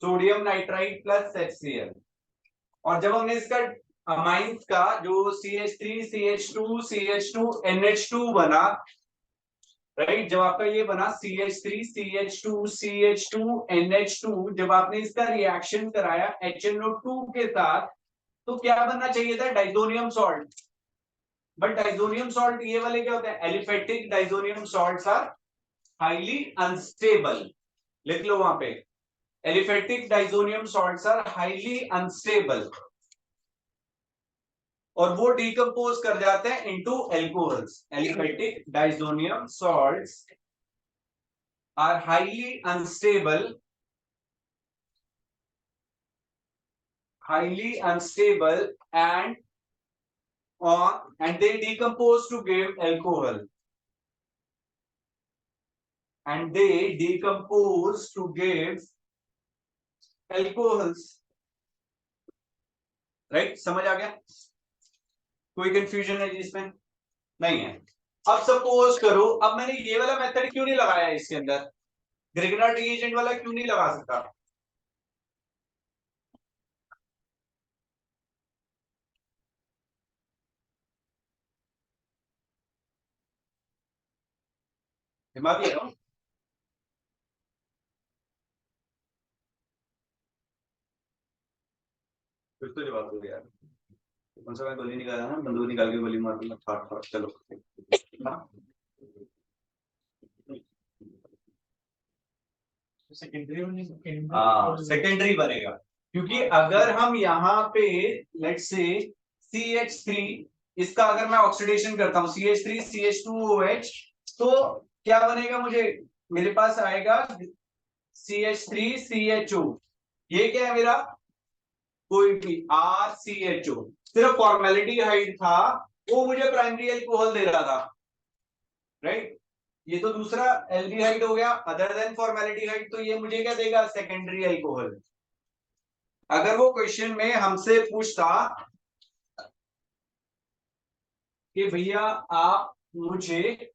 sodium nitride plus HCl। और जब हमने इसका अमाइंस का जो CH3 CH2 CH2 NH2 बना, राइट। जब आपका ये बना CH3 CH2 CH2 NH2, जब आपने इसका रिएक्शन कराया HNO2 के साथ, तो क्या बनना चाहिए था? Diazonium salt. But diazonium salt ये वाले क्या होते हैं? Aliphatic diazonium salts are highly unstable. लिख लो वहां पे, aliphatic diazonium salts are highly unstable, और वो डिकम्पोज कर जाते हैं into alcohols. Aliphatic diazonium salts are highly unstable, and they decompose to give alcohol, and they decompose to give alcohols। Right, समझ आ गया? कोई कंफ्यूजन है जी इसमें? नहीं है। अब सपोज करो, अब मैंने ये वाला मेथड क्यों नहीं लगाया इसके अंदर? ग्रिग्नार्ड रिएजेंट वाला क्यों नहीं लगा सकता? दिमाग है ना? फिर तो जवाब दो यार। कौन सा मैं गोली निकाला ना, बंदूक निकाल के गोली मार दूंगा, ठाक ठाक। चलो सेकेंडरी बनेगा, क्योंकि अगर हम यहाँ पे लेट्स से CH3, इसका अगर मैं ऑक्सीडेशन करता हूँ CH3 CH2OH, तो क्या बनेगा? मेरे पास आएगा CH3 CHO। ये क्या है मेरा? कोई भी RCHO। सिर्फ फॉर्मेलिटी हाइड था, वो मुझे प्राइमरी एल्कोहल दे रहा था, राइट। ये तो दूसरा एल्डिहाइड हो गया, अदर देन फॉर्मेलिटी, तो ये मुझे क्या देगा? Secondary alcohol. अगर वो क्वेश्चन में हमसे पूछता कि भैया आप मुझे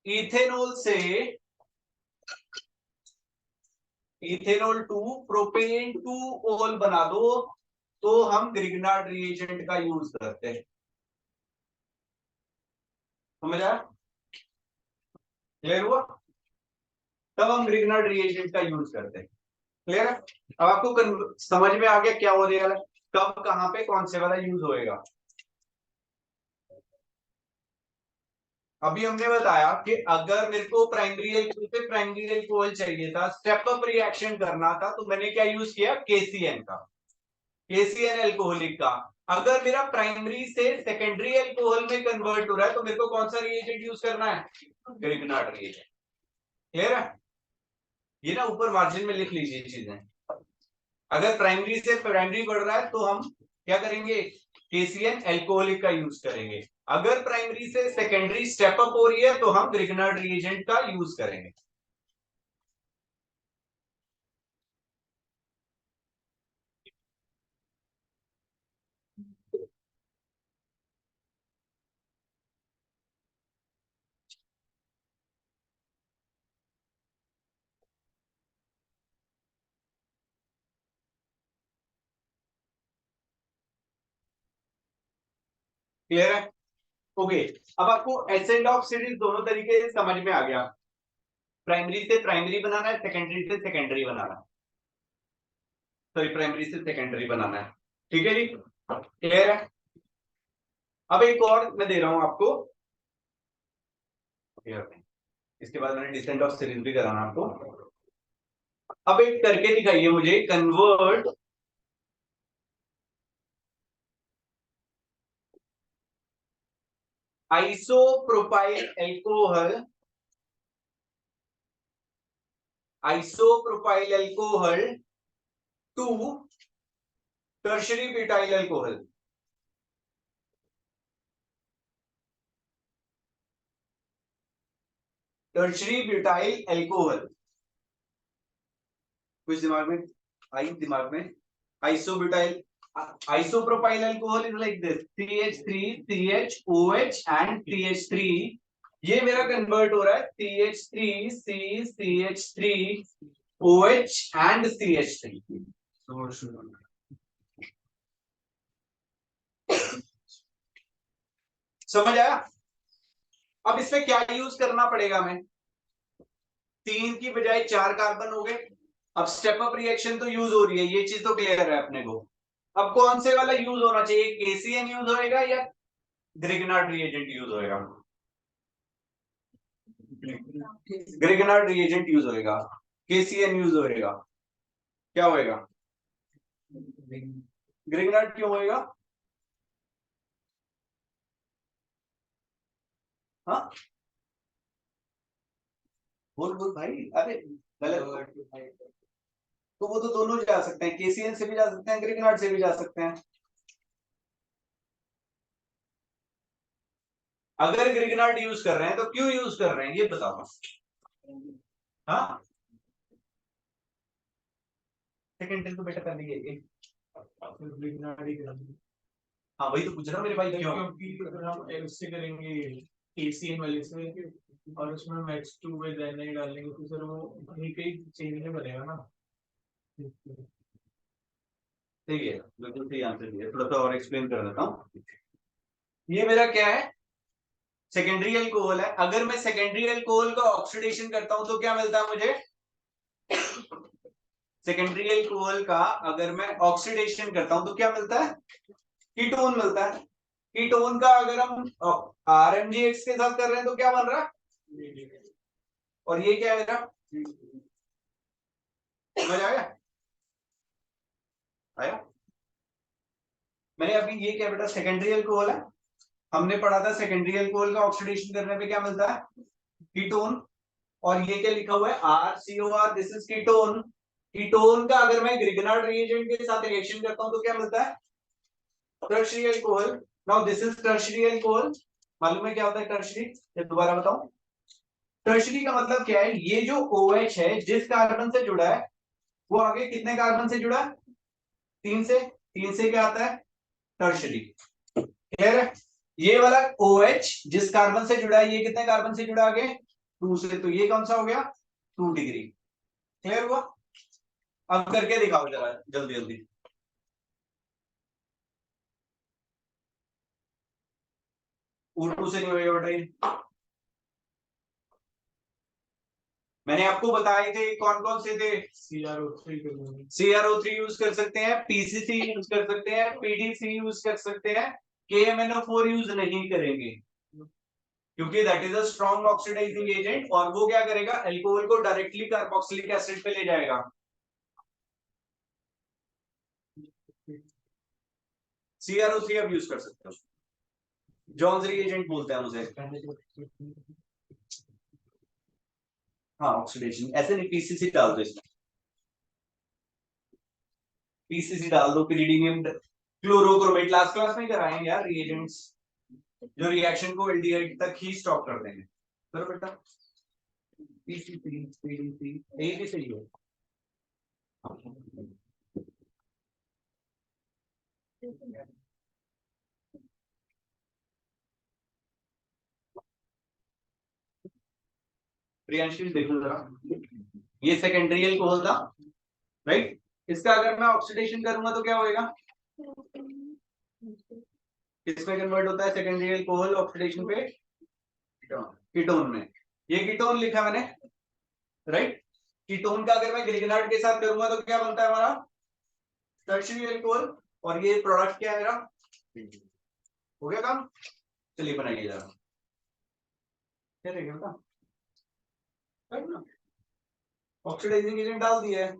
इथेनॉल से इथेनॉल टू प्रोपेन टू ओल बना दो, तो हम ग्रिग्नार्ड रिएजेंट का यूज करते हैं। समझ आया? क्लियर हुआ? तब हम ग्रिग्नार्ड रिएजेंट का यूज करते हैं। क्लियर है? अब आपको समझ में आ गया क्या हो रहा है, कब कहां पे कौन से वाला यूज होएगा। अभी हमने बताया कि अगर मेरे को प्राइमरी एल्कोहल चाहिए था, स्टेप अप रिएक्शन करना था, तो मैंने क्या यूज किया? KCN का, KCN एल्कोहलिक का। अगर मेरा प्राइमरी से सेकेंडरी एल्कोहल में कन्वर्ट हो रहा है, तो मेरे को कौन सा रिएजेंट यूज करना है? Grignard reagent. क्लियर है? ये ना ऊपर मार्जिन में लिख लीजिए चीजें। अगर प्राइमरी से प्राइमरी बढ़ रहा है, तो हम क्या करेंगे? KCN एल्कोहलिक का यूज करेंगे। अगर प्राइमरी से सेकेंडरी स्टेप अप हो रही है, तो हम ग्रिग्नार्ड रिएजेंट का यूज करेंगे। क्लियर है? ओके। अब आपको एसेंड ऑफ सीरीज दोनों तरीके से समझ में आ गया। प्राइमरी से प्राइमरी बनाना है, सेकेंडरी से सेकेंडरी बनाना है, सॉरी प्राइमरी से सेकेंडरी बनाना है। ठीक है जी? क्लियर है? अब एक और मैं दे रहा हूं आपको, इसके बाद मैंने डिसेंट ऑफ सीरीज भी कराना आपको। अब एक करके दिखाइए मुझे, convert isopropyl alcohol to tertiary butyl alcohol. Tertiary butyl alcohol, कुछ दिमाग में आई? दिमाग में isobutyl, isopropyl alcohol is like this, CH3 CHOH and CH3। ये मेरा कन्वर्ट हो रहा है CH3 CH3OH and CH3। समझ आया? अब इसमें क्या यूज करना पड़ेगा हमें, 3 की बजाय 4 कार्बन हो गए। अब स्टेप अप रिएक्शन तो यूज हो रही है, ये चीज तो क्लियर है अपने को। अब कौन से वाला यूज होना चाहिए, केसीएन यूज होएगा या ग्रिगनार्ड रिएजेंट यूज होएगा? ग्रिगनार्ड रिएजेंट यूज होएगा, केसीएन यूज होएगा, क्या होएगा? ग्रिगनार्ड क्यों होएगा? हाँ बोल बोल भाई, अरे गलत। तो वो तो दोनों जा सकते हैं, केसीएन से भी जा सकते हैं, ग्रिगनार्ड से भी जा सकते हैं। अगर ग्रिगनार्ड यूज कर रहे हैं तो क्यों यूज कर रहे हैं ये बताओ। हाँ सेकंड तो बेटा कर लीजिए। हाँ वही तो पूछ रहा हूँ मेरे भाई, क्यों? क्योंकि अगर हम उससे करेंगे एसीएन वाले से और उसमें मैच टू में नहीं डालेंगे तो सर वो कहीं कहीं चेंज नहीं बनेगा ना। ठीक है, बिल्कुल सही आंसर दिया, थोड़ा सा और एक्सप्लेन कर देता हूँ। ये मेरा क्या है, सेकेंडरी अल्कोहल है। अगर मैं सेकेंडरी अल्कोहल का ऑक्सीडेशन करता हूं तो क्या मिलता है मुझे? सेकेंडरी अल्कोहल का अगर मैं ऑक्सीडेशन करता हूं तो क्या मिलता है? कीटोन मिलता है। कीटोन का अगर हम आरएमजीएक्स के साथ कर रहे हैं तो क्या बन रहा है? और ये क्या है मेरा? समझ आया? आया? मैंने अभी ये क्या बेटा, सेकेंडरी अल्कोहल है। हमने पढ़ा था सेकेंडरी अल्कोहल का ऑक्सीडेशन करने पे क्या मिलता है? कीटोन। और ये क्या लिखा हुआ है, RCOR, this is ketone. Ketone का अगर मैं ग्रिगनार्ड रिएजेंट के साथ रिएक्शन करता हूं तो क्या मिलता है? Tertiary alcohol. Now this is tertiary alcohol. मालूम है क्या होता है टर्शियरी? ये दोबारा बताऊं। टर्शियरी का मतलब क्या है, ये जो OH है जिस कार्बन से जुड़ा है वो आगे कितने कार्बन से जुड़ा है? 3 से। 3 से क्या आता है? टर्शियरी। क्लियर है? ये वाला OH जिस कार्बन से जुड़ा है ये कितने कार्बन से जुड़ा आगे? 2 से। तो ये कौन सा हो गया? 2 डिग्री। क्लियर हुआ? अब करके दिखाओ जरा जल्दी जल्दी। O2 से नहीं होएगा बेटा ये। मैंने आपको बताए थे कौन कौन से थे। CrO3 यूज कर सकते हैं, PCC यूज कर सकते हैं, PDC यूज कर सकते हैं, KMnO4 यूज नहीं करेंगे क्योंकि that is a strong oxidising agent और वो क्या करेगा, अल्कोहल को डायरेक्टली कार्बोक्सिलिक एसिड पे ले जाएगा। CrO3 आप यूज कर सकते हो, जॉन्स रिएजेंट बोलते हैं उसे। हाँ ऑक्सीडेशन, ऐसे नहीं, PCC डाल दो इसमें, PCC डाल दो, पिरिडीनियम क्लोरोक्रोमेट। लास्ट क्लास में कराएंगे यार रिएजेंट्स जो रिएक्शन को एल्डिहाइड तक ही स्टॉप कर देंगे। करो बेटा, PCC PDC यही भी सही है। प्रियांशु देखो जरा, ये सेकेंडरी अल्कोहल था, राइट? इसका अगर मैं ऑक्सीडेशन करूंगा तो क्या होएगा? किसमें कन्वर्ट होता है सेकेंडरी अल्कोहल ऑक्सीडेशन पे? कीटोन में। ये कीटोन लिखा मैंने, राइट? कीटोन का अगर मैं ग्लिसरॉल के साथ करूंगा तो क्या बनता है हमारा? Tertiary alcohol. और ये प्रोडक्ट क्या है मेरा? हो गया काम? चलिए बनाइए जरा, क्या रहेगा बेटा? ऑक्सीडाइजिंग एजेंट डाल दिया है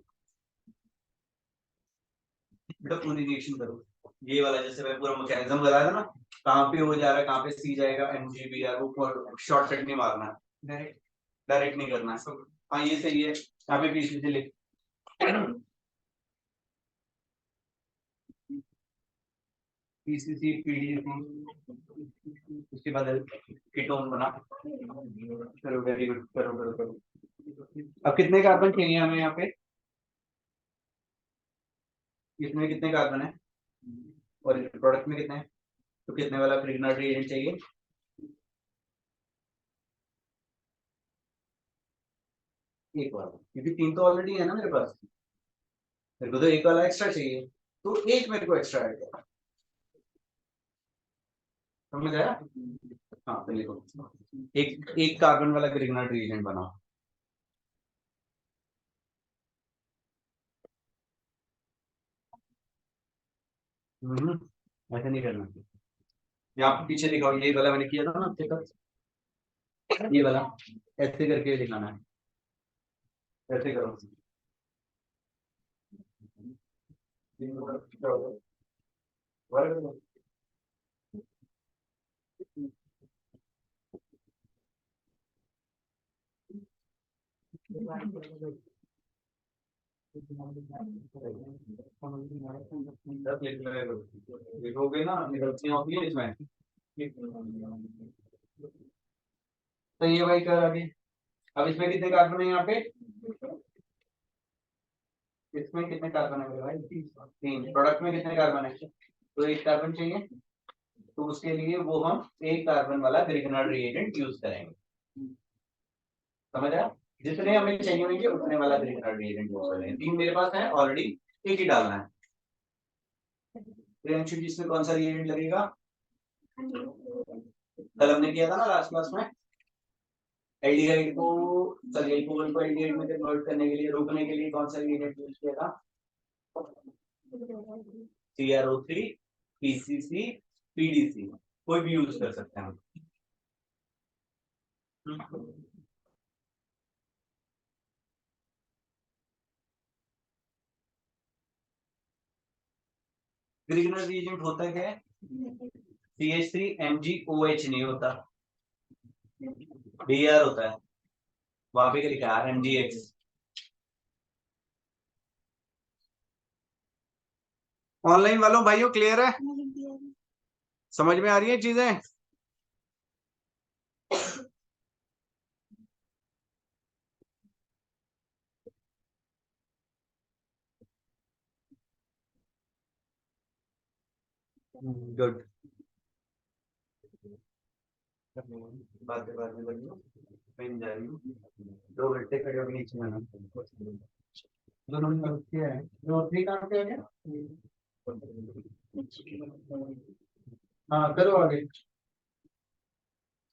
बेटा, पूरी रिएक्शन करो। ये वाला जैसे मैं पूरा मैकेनिज्म बताया था ना, कहाँ पे हो जा रहा है, कहाँ पे सी जाएगा, MgBr, वो शॉर्टकट नहीं मारना है, डायरेक्ट डायरेक्ट नहीं करना है। हाँ ये सही है, यहाँ पे पीछे से लिख, PCC PDC, उसके बाद कीटोन बना। करो, वेरी गुड, करो करो करो। अब कितने कार्बन चाहिए हमें यहाँ पे? इसमें कितने कार्बन है और प्रोडक्ट में कितने हैं? तो कितने वाला प्रिग्नर रिएजेंट चाहिए? एक वाला, क्योंकि 3 तो ऑलरेडी है ना मेरे पास, मेरे को तो एक वाला एक्स्ट्रा चाहिए, तो एक मेरे को एक्स्ट्रा ऐड करना। समझ आया? हाँ तो लिखो, एक एक कार्बन वाला ग्रिग्नर्ड रिएजेंट बनाओ। ऐसा नहीं करना, यहाँ पे पीछे दिखाओ, ये वाला मैंने किया था ना आपके साथ, ये वाला ऐसे करके दिखाना है, ऐसे करो। लिखोगे ना, गलतियां होती है इसमें। तो ये भाई कर आगे। अब इसमें कितने कार्बन है यहाँ पे, इसमें कितने कार्बन है मेरे भाई, तीन। प्रोडक्ट में कितने कार्बन है, तो एक कार्बन चाहिए, तो उसके लिए वो हम एक कार्बन वाला ग्रिग्नर्ड रिएजेंट यूज करेंगे। समझ आया, जितने हमें चाहिए होंगे उतने वाला ग्रिग्नर्ड रिएजेंट यूज करेंगे। तीन मेरे पास है ऑलरेडी, एक ही डालना है। प्रियांशु जी इसमें कौन सा रिएजेंट लगेगा, कल हमने किया था ना लास्ट क्लास में, एल्डिहाइड को, सॉरी एल्कोहल को एल्डिहाइड में कन्वर्ट करने के लिए, रोकने के लिए कौन सा रिएजेंट यूज किया था, CrO3, PCC, PDC, कोई भी यूज कर सकते हैं हम। ग्रिग्नर्ड रिएजेंट होता क्या है, CH3MgOH नहीं होता, Br होता है, वहां पे क्या लिखा है MgX। ऑनलाइन वालों भाइयों क्लियर है, समझ में आ रही है चीजें। गुड, बाद में बनियो, मैं जा रही हूँ, 2 घंटे खड़े होकर नीचे आना, दोनों में क्या है, दो थ्री कहाँ पे आ गया, हाँ करो आगे।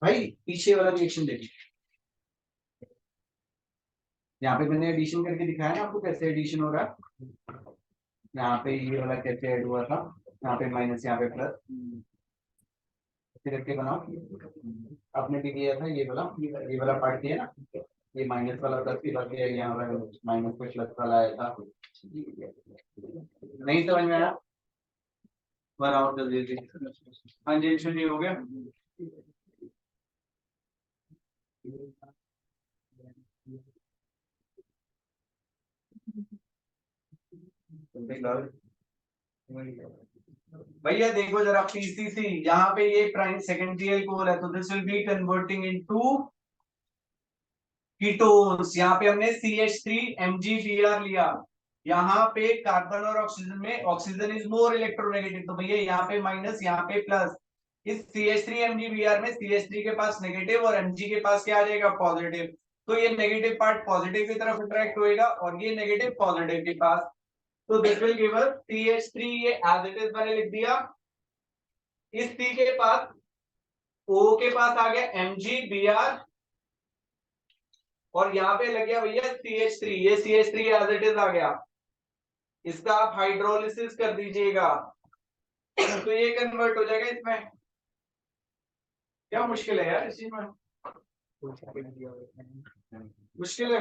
भाई पीछे वाला रिएक्शन देखिए, यहाँ पे मैंने एडिशन करके दिखाया ना आपको कैसे एडिशन हो रहा है। यहाँ पे ये वाला कैसे ऐड हुआ था, यहाँ पे माइनस यहाँ पे प्लस, ऐसे करके बनाओ। आपने भी किया था ये वाला पार्ट किया ना, ये माइनस वाला प्लस की बात है, यहाँ माइनस पे प्लस वाला आया था, नहीं समझ में आया, बनाओ जल्दी जल्दी। हाँ जी जी हो गया, भैया देखो जरा पीसीसी, यहाँ पे ये प्राइम सेकेंडरी अल्कोहल है, तो this will B converting into ketones. यहाँ पे हमने CH3MgBr लिया, यहाँ पे कार्बन और ऑक्सीजन में ऑक्सीजन इज मोर इलेक्ट्रोनेगेटिव, तो भैया यहाँ पे माइनस यहाँ पे प्लस। इस CH3MgBr में CH3 के पास नेगेटिव और Mg के पास क्या आ जाएगा पॉजिटिव, तो ये नेगेटिव पार्ट पॉजिटिव की तरफ अट्रैक्ट होएगा और ये नेगेटिव पॉजिटिव के पास, तो this will give us CH3, ये एज इट इज मैंने लिख दिया। इस C के पास O के पास आ गया MgBr, और यहाँ पे लग गया भैया CH3, ये CH3 एज इट इज आ गया, इसका आप हाइड्रोलिसिस कर दीजिएगा तो ये कन्वर्ट हो जाएगा इसमें। क्या मुश्किल है यार इस चीज में, मुश्किल है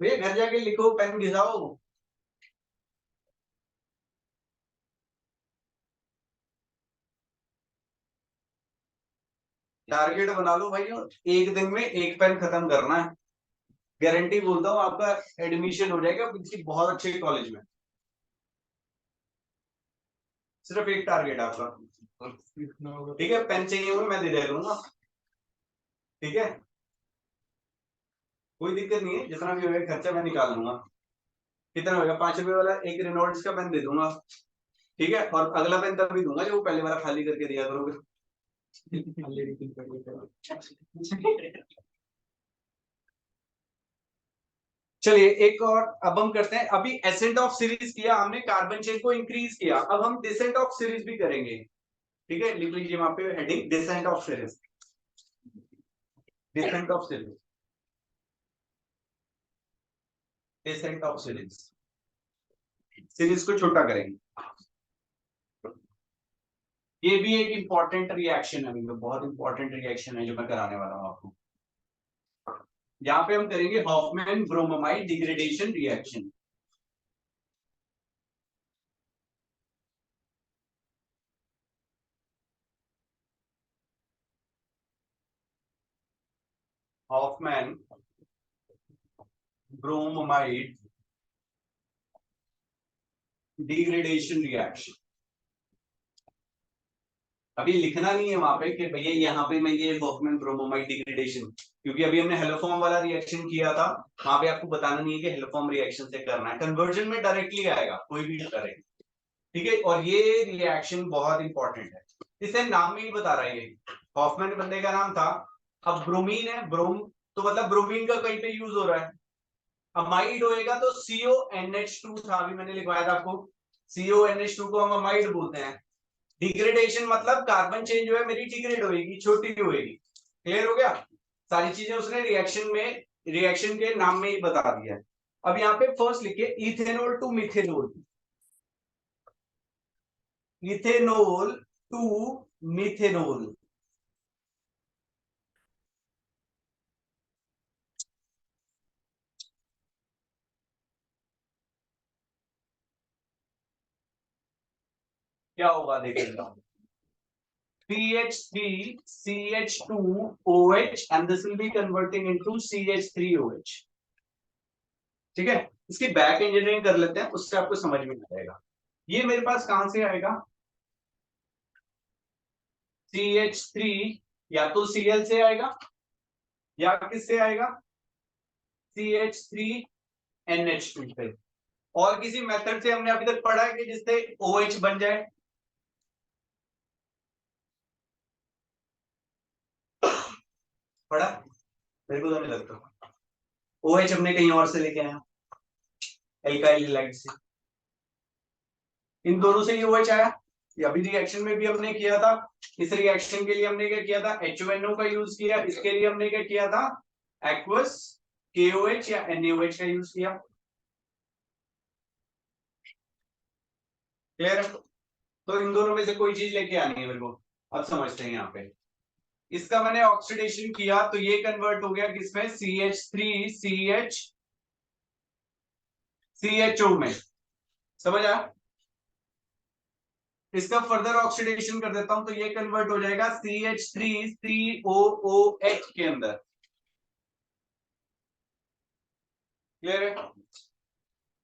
भैया, घर जाके लिखो, पेन घिसाओ। टारगेट बना लो भाई, एक दिन में एक पेन खत्म करना है, गारंटी बोलता हूँ आपका एडमिशन हो जाएगा किसी बहुत अच्छे कॉलेज में, सिर्फ एक टारगेट आपका। ठीक है, पेन चाहिए हो मैं दे दूंगा, ठीक है, कोई दिक्कत नहीं है, जितना भी होगा खर्चा मैं निकाल लूंगा। कितना होगा, 5 रुपए वाला एक रेनॉल्ड्स का पेन दे दूंगा, ठीक है, और अगला पेन तभी दूंगा जो पहले वाला खाली करके दिया करोगे। चलिए एक और अब हम करते हैं, अभी एसेंट ऑफ सीरीज किया हमने, कार्बन चेन को इंक्रीज किया, अब हम डिसेंट ऑफ सीरीज भी करेंगे, ठीक है, लिख लीजिए वहां पे heading descent of series, descent of series, descent of series, series को छोटा करेंगे। ये भी एक इंपॉर्टेंट रिएक्शन है, बहुत इंपॉर्टेंट रिएक्शन है जो मैं कराने वाला हूं आपको। यहाँ पे हम करेंगे Hoffmann bromamide degradation reaction. Hoffmann bromamide degradation reaction. अभी लिखना नहीं है वहां पे कि भैया यहाँ पे मैं ये हॉफमैन ब्रोमोमाइड डिग्रेडेशन, क्योंकि अभी हमने हेलोफॉर्म वाला रिएक्शन किया था, वहां पे आपको बताना नहीं है कि हेलोफॉर्म रिएक्शन से करना है, कन्वर्जन में डायरेक्टली आएगा कोई भी करे। ठीक है, और ये रिएक्शन बहुत इंपॉर्टेंट है, इसे नाम में ही बता रहा है ये हॉफमैन बंदे का नाम था। अब ब्रोमीन है, ब्रोम तो मतलब ब्रोमीन का कहीं पे यूज हो रहा है। अमाइड होएगा तो CONH2 था, अभी मैंने लिखवाया था आपको, CONH2 को हम अमाइड बोलते हैं। डिग्रेडेशन मतलब कार्बन चेंज जो है मेरी डिग्रेड होएगी, छोटी होएगी। क्लियर हो गया, सारी चीजें उसने रिएक्शन में, रिएक्शन के नाम में ही बता दिया है। अब यहाँ पे फर्स्ट लिखिए ethanol to methanol, ethanol to methanol. क्या होगा देखिएगा, CH3CH2OH and this will be converting into CH3OH। ठीक है, इसकी बैक इंजीनियरिंग कर लेते हैं, उससे आपको समझ में आ जाएगा। ये मेरे पास कहां से आएगा, CH3 या तो Cl से आएगा या किससे आएगा, CH3NH2 से। और किसी मेथड से हमने अभी तक पढ़ा है कि जिससे OH बन जाए, पढ़ा, मेरे को तो नहीं लगता। OH हमने कहीं और से लेके आया, एल्काइल हैलाइड से, इन दोनों से ये OH आया। ये अभी रिएक्शन में भी हमने किया था। इस रिएक्शन के लिए हमने क्या किया था, HONO का यूज किया, इसके लिए हमने क्या किया था, एक्वस KOH या NaOH का यूज किया। क्लियर है, तो इन दोनों में से कोई चीज लेके आनी है मेरे को। अब समझते हैं, यहाँ पे इसका मैंने ऑक्सीडेशन किया तो ये कन्वर्ट हो गया किसमें, CH3CHCHO में। समझ आया, इसका फर्दर ऑक्सीडेशन कर देता हूं तो ये कन्वर्ट हो जाएगा CH3COOH के अंदर। क्लियर है,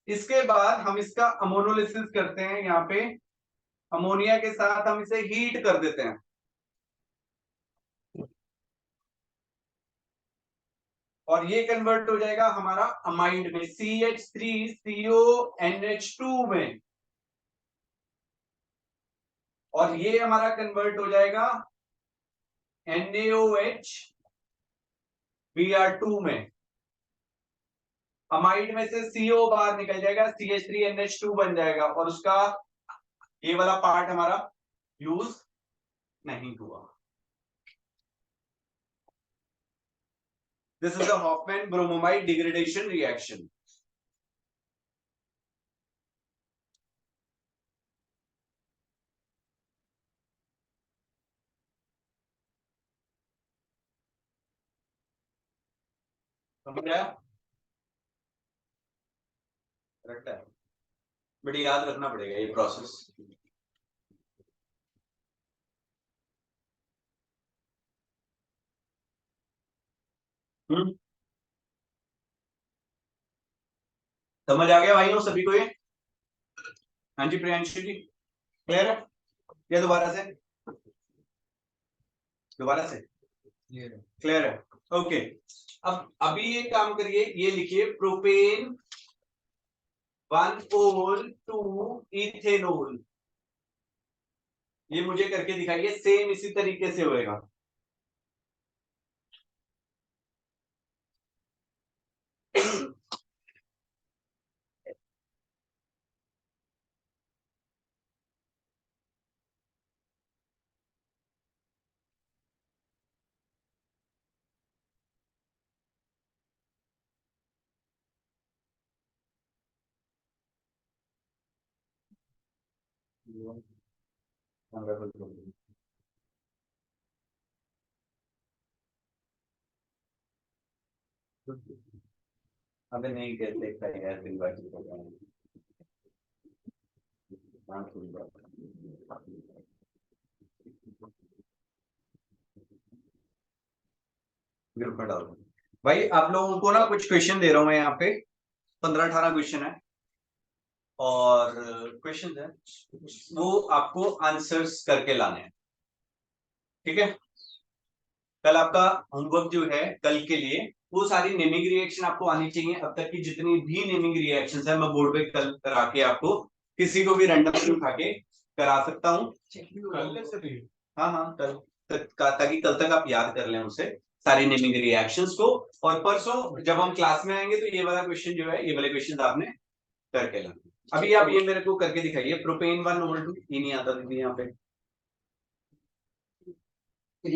इसके बाद हम इसका अमोनोलिसिस करते हैं, यहाँ पे अमोनिया के साथ हम इसे हीट कर देते हैं, और ये कन्वर्ट हो जाएगा हमारा अमाइड में, CH3CONH2 में, और ये हमारा कन्वर्ट हो जाएगा NaOH Br2 में। अमाइड में से CO बाहर निकल जाएगा, CH3NH2 बन जाएगा, और उसका ये वाला पार्ट हमारा यूज नहीं हुआ। This is the Hoffmann bromamide degradation reaction. समझ आया, करेक्ट है, बट याद रखना पड़ेगा ये प्रोसेस। समझ आ गया भाइयों सभी को ये, हाँ जी प्रियांशु जी, क्लियर है, या दोबारा से, दोबारा से क्लियर है, ओके। अब अभी ये काम करिए, ये लिखिए प्रोपेन 1 टू इथेनॉल, ये मुझे करके दिखाइए, सेम इसी तरीके से होएगा। अबे नहीं कहते यार दिन भर ग्रुप में डाल दो भाई। आप लोगों को ना कुछ क्वेश्चन दे रहा हूँ मैं यहाँ पे, 15-18 क्वेश्चन है और क्वेश्चन है वो आपको आंसर्स करके लाने हैं, ठीक है। कल आपका होमवर्क जो है कल के लिए वो सारी नेमिंग रिएक्शन आपको आनी चाहिए। अब तक की जितनी भी नेमिंग रिएक्शंस है मैं बोर्ड पे कल करा के आपको किसी को भी रैंडमली उठा के करा सकता हूँ। हाँ हाँ कल तक ताकि कल तक आप याद कर लें उसे सारी नेमिंग रिएक्शंस को। और परसों जब हम क्लास में आएंगे तो ये वाला क्वेश्चन जो है, ये वाले क्वेश्चन आपने करके लाना। अभी आप ये मेरे को करके दिखाइए, प्रोपेन 1 मोल 2 ये नहीं आता दीदी यहाँ पे,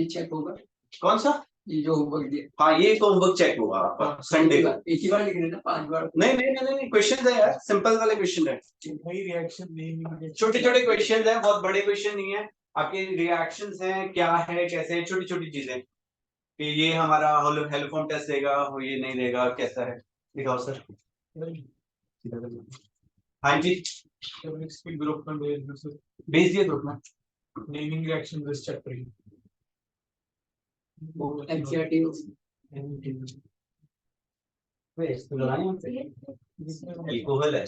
चेक होगा कौन सा ये जो होमवर्क दिया। हाँ ये तो होमवर्क चेक होगा आपका संडे को। एक ही बार लिख लेना 5 बार। नहीं नहीं नहीं नहीं क्वेश्चन है यार, सिंपल वाले क्वेश्चन है, भाई रिएक्शन नहीं, छोटे छोटे क्वेश्चन है, बहुत बड़े क्वेश्चन नहीं है। आपके रिएक्शंस हैं क्या है कैसे है, छोटी छोटी चीजें कि ये हमारा हेलोफॉर्म टेस्ट देगा, ये नहीं देगा, कैसा है दिखाओ सर। हाँ जी ग्रुप में भेज दिए ग्रुप में naming reaction this chapter NCERT alcohol है।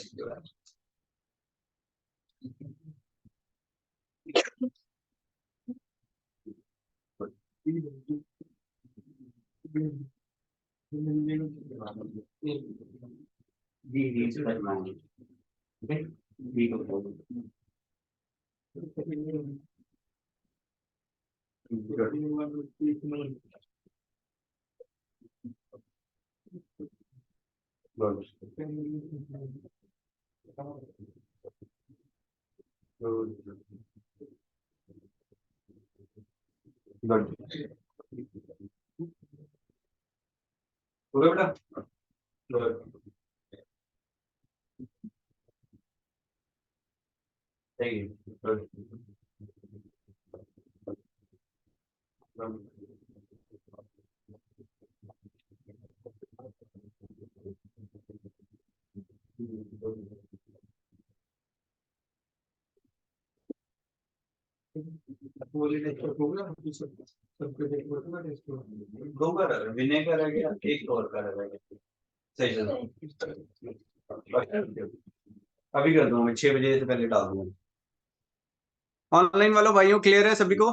बेटा सही है। दो का विनेगर है क्या, एक और का रहेगा सही चलो। अभी कर दूंगा 6 बजे से पहले डाल दूंगा। ऑनलाइन वालों भाइयों क्लियर है सभी को?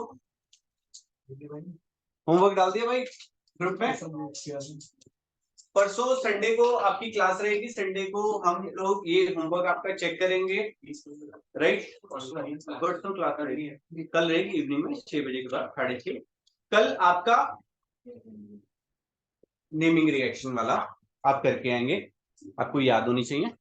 होमवर्क डाल दिया भाई ग्रुप में? परसों संडे को आपकी क्लास रहेगी, संडे को हम लोग ये होमवर्क आपका चेक करेंगे, राइट। परसों क्लास रहेगी, कल रहेगी इवनिंग में 6 बजे के बाद 6:30। कल आपका नेमिंग रिएक्शन वाला आप करके आएंगे, आपको याद होनी चाहिए।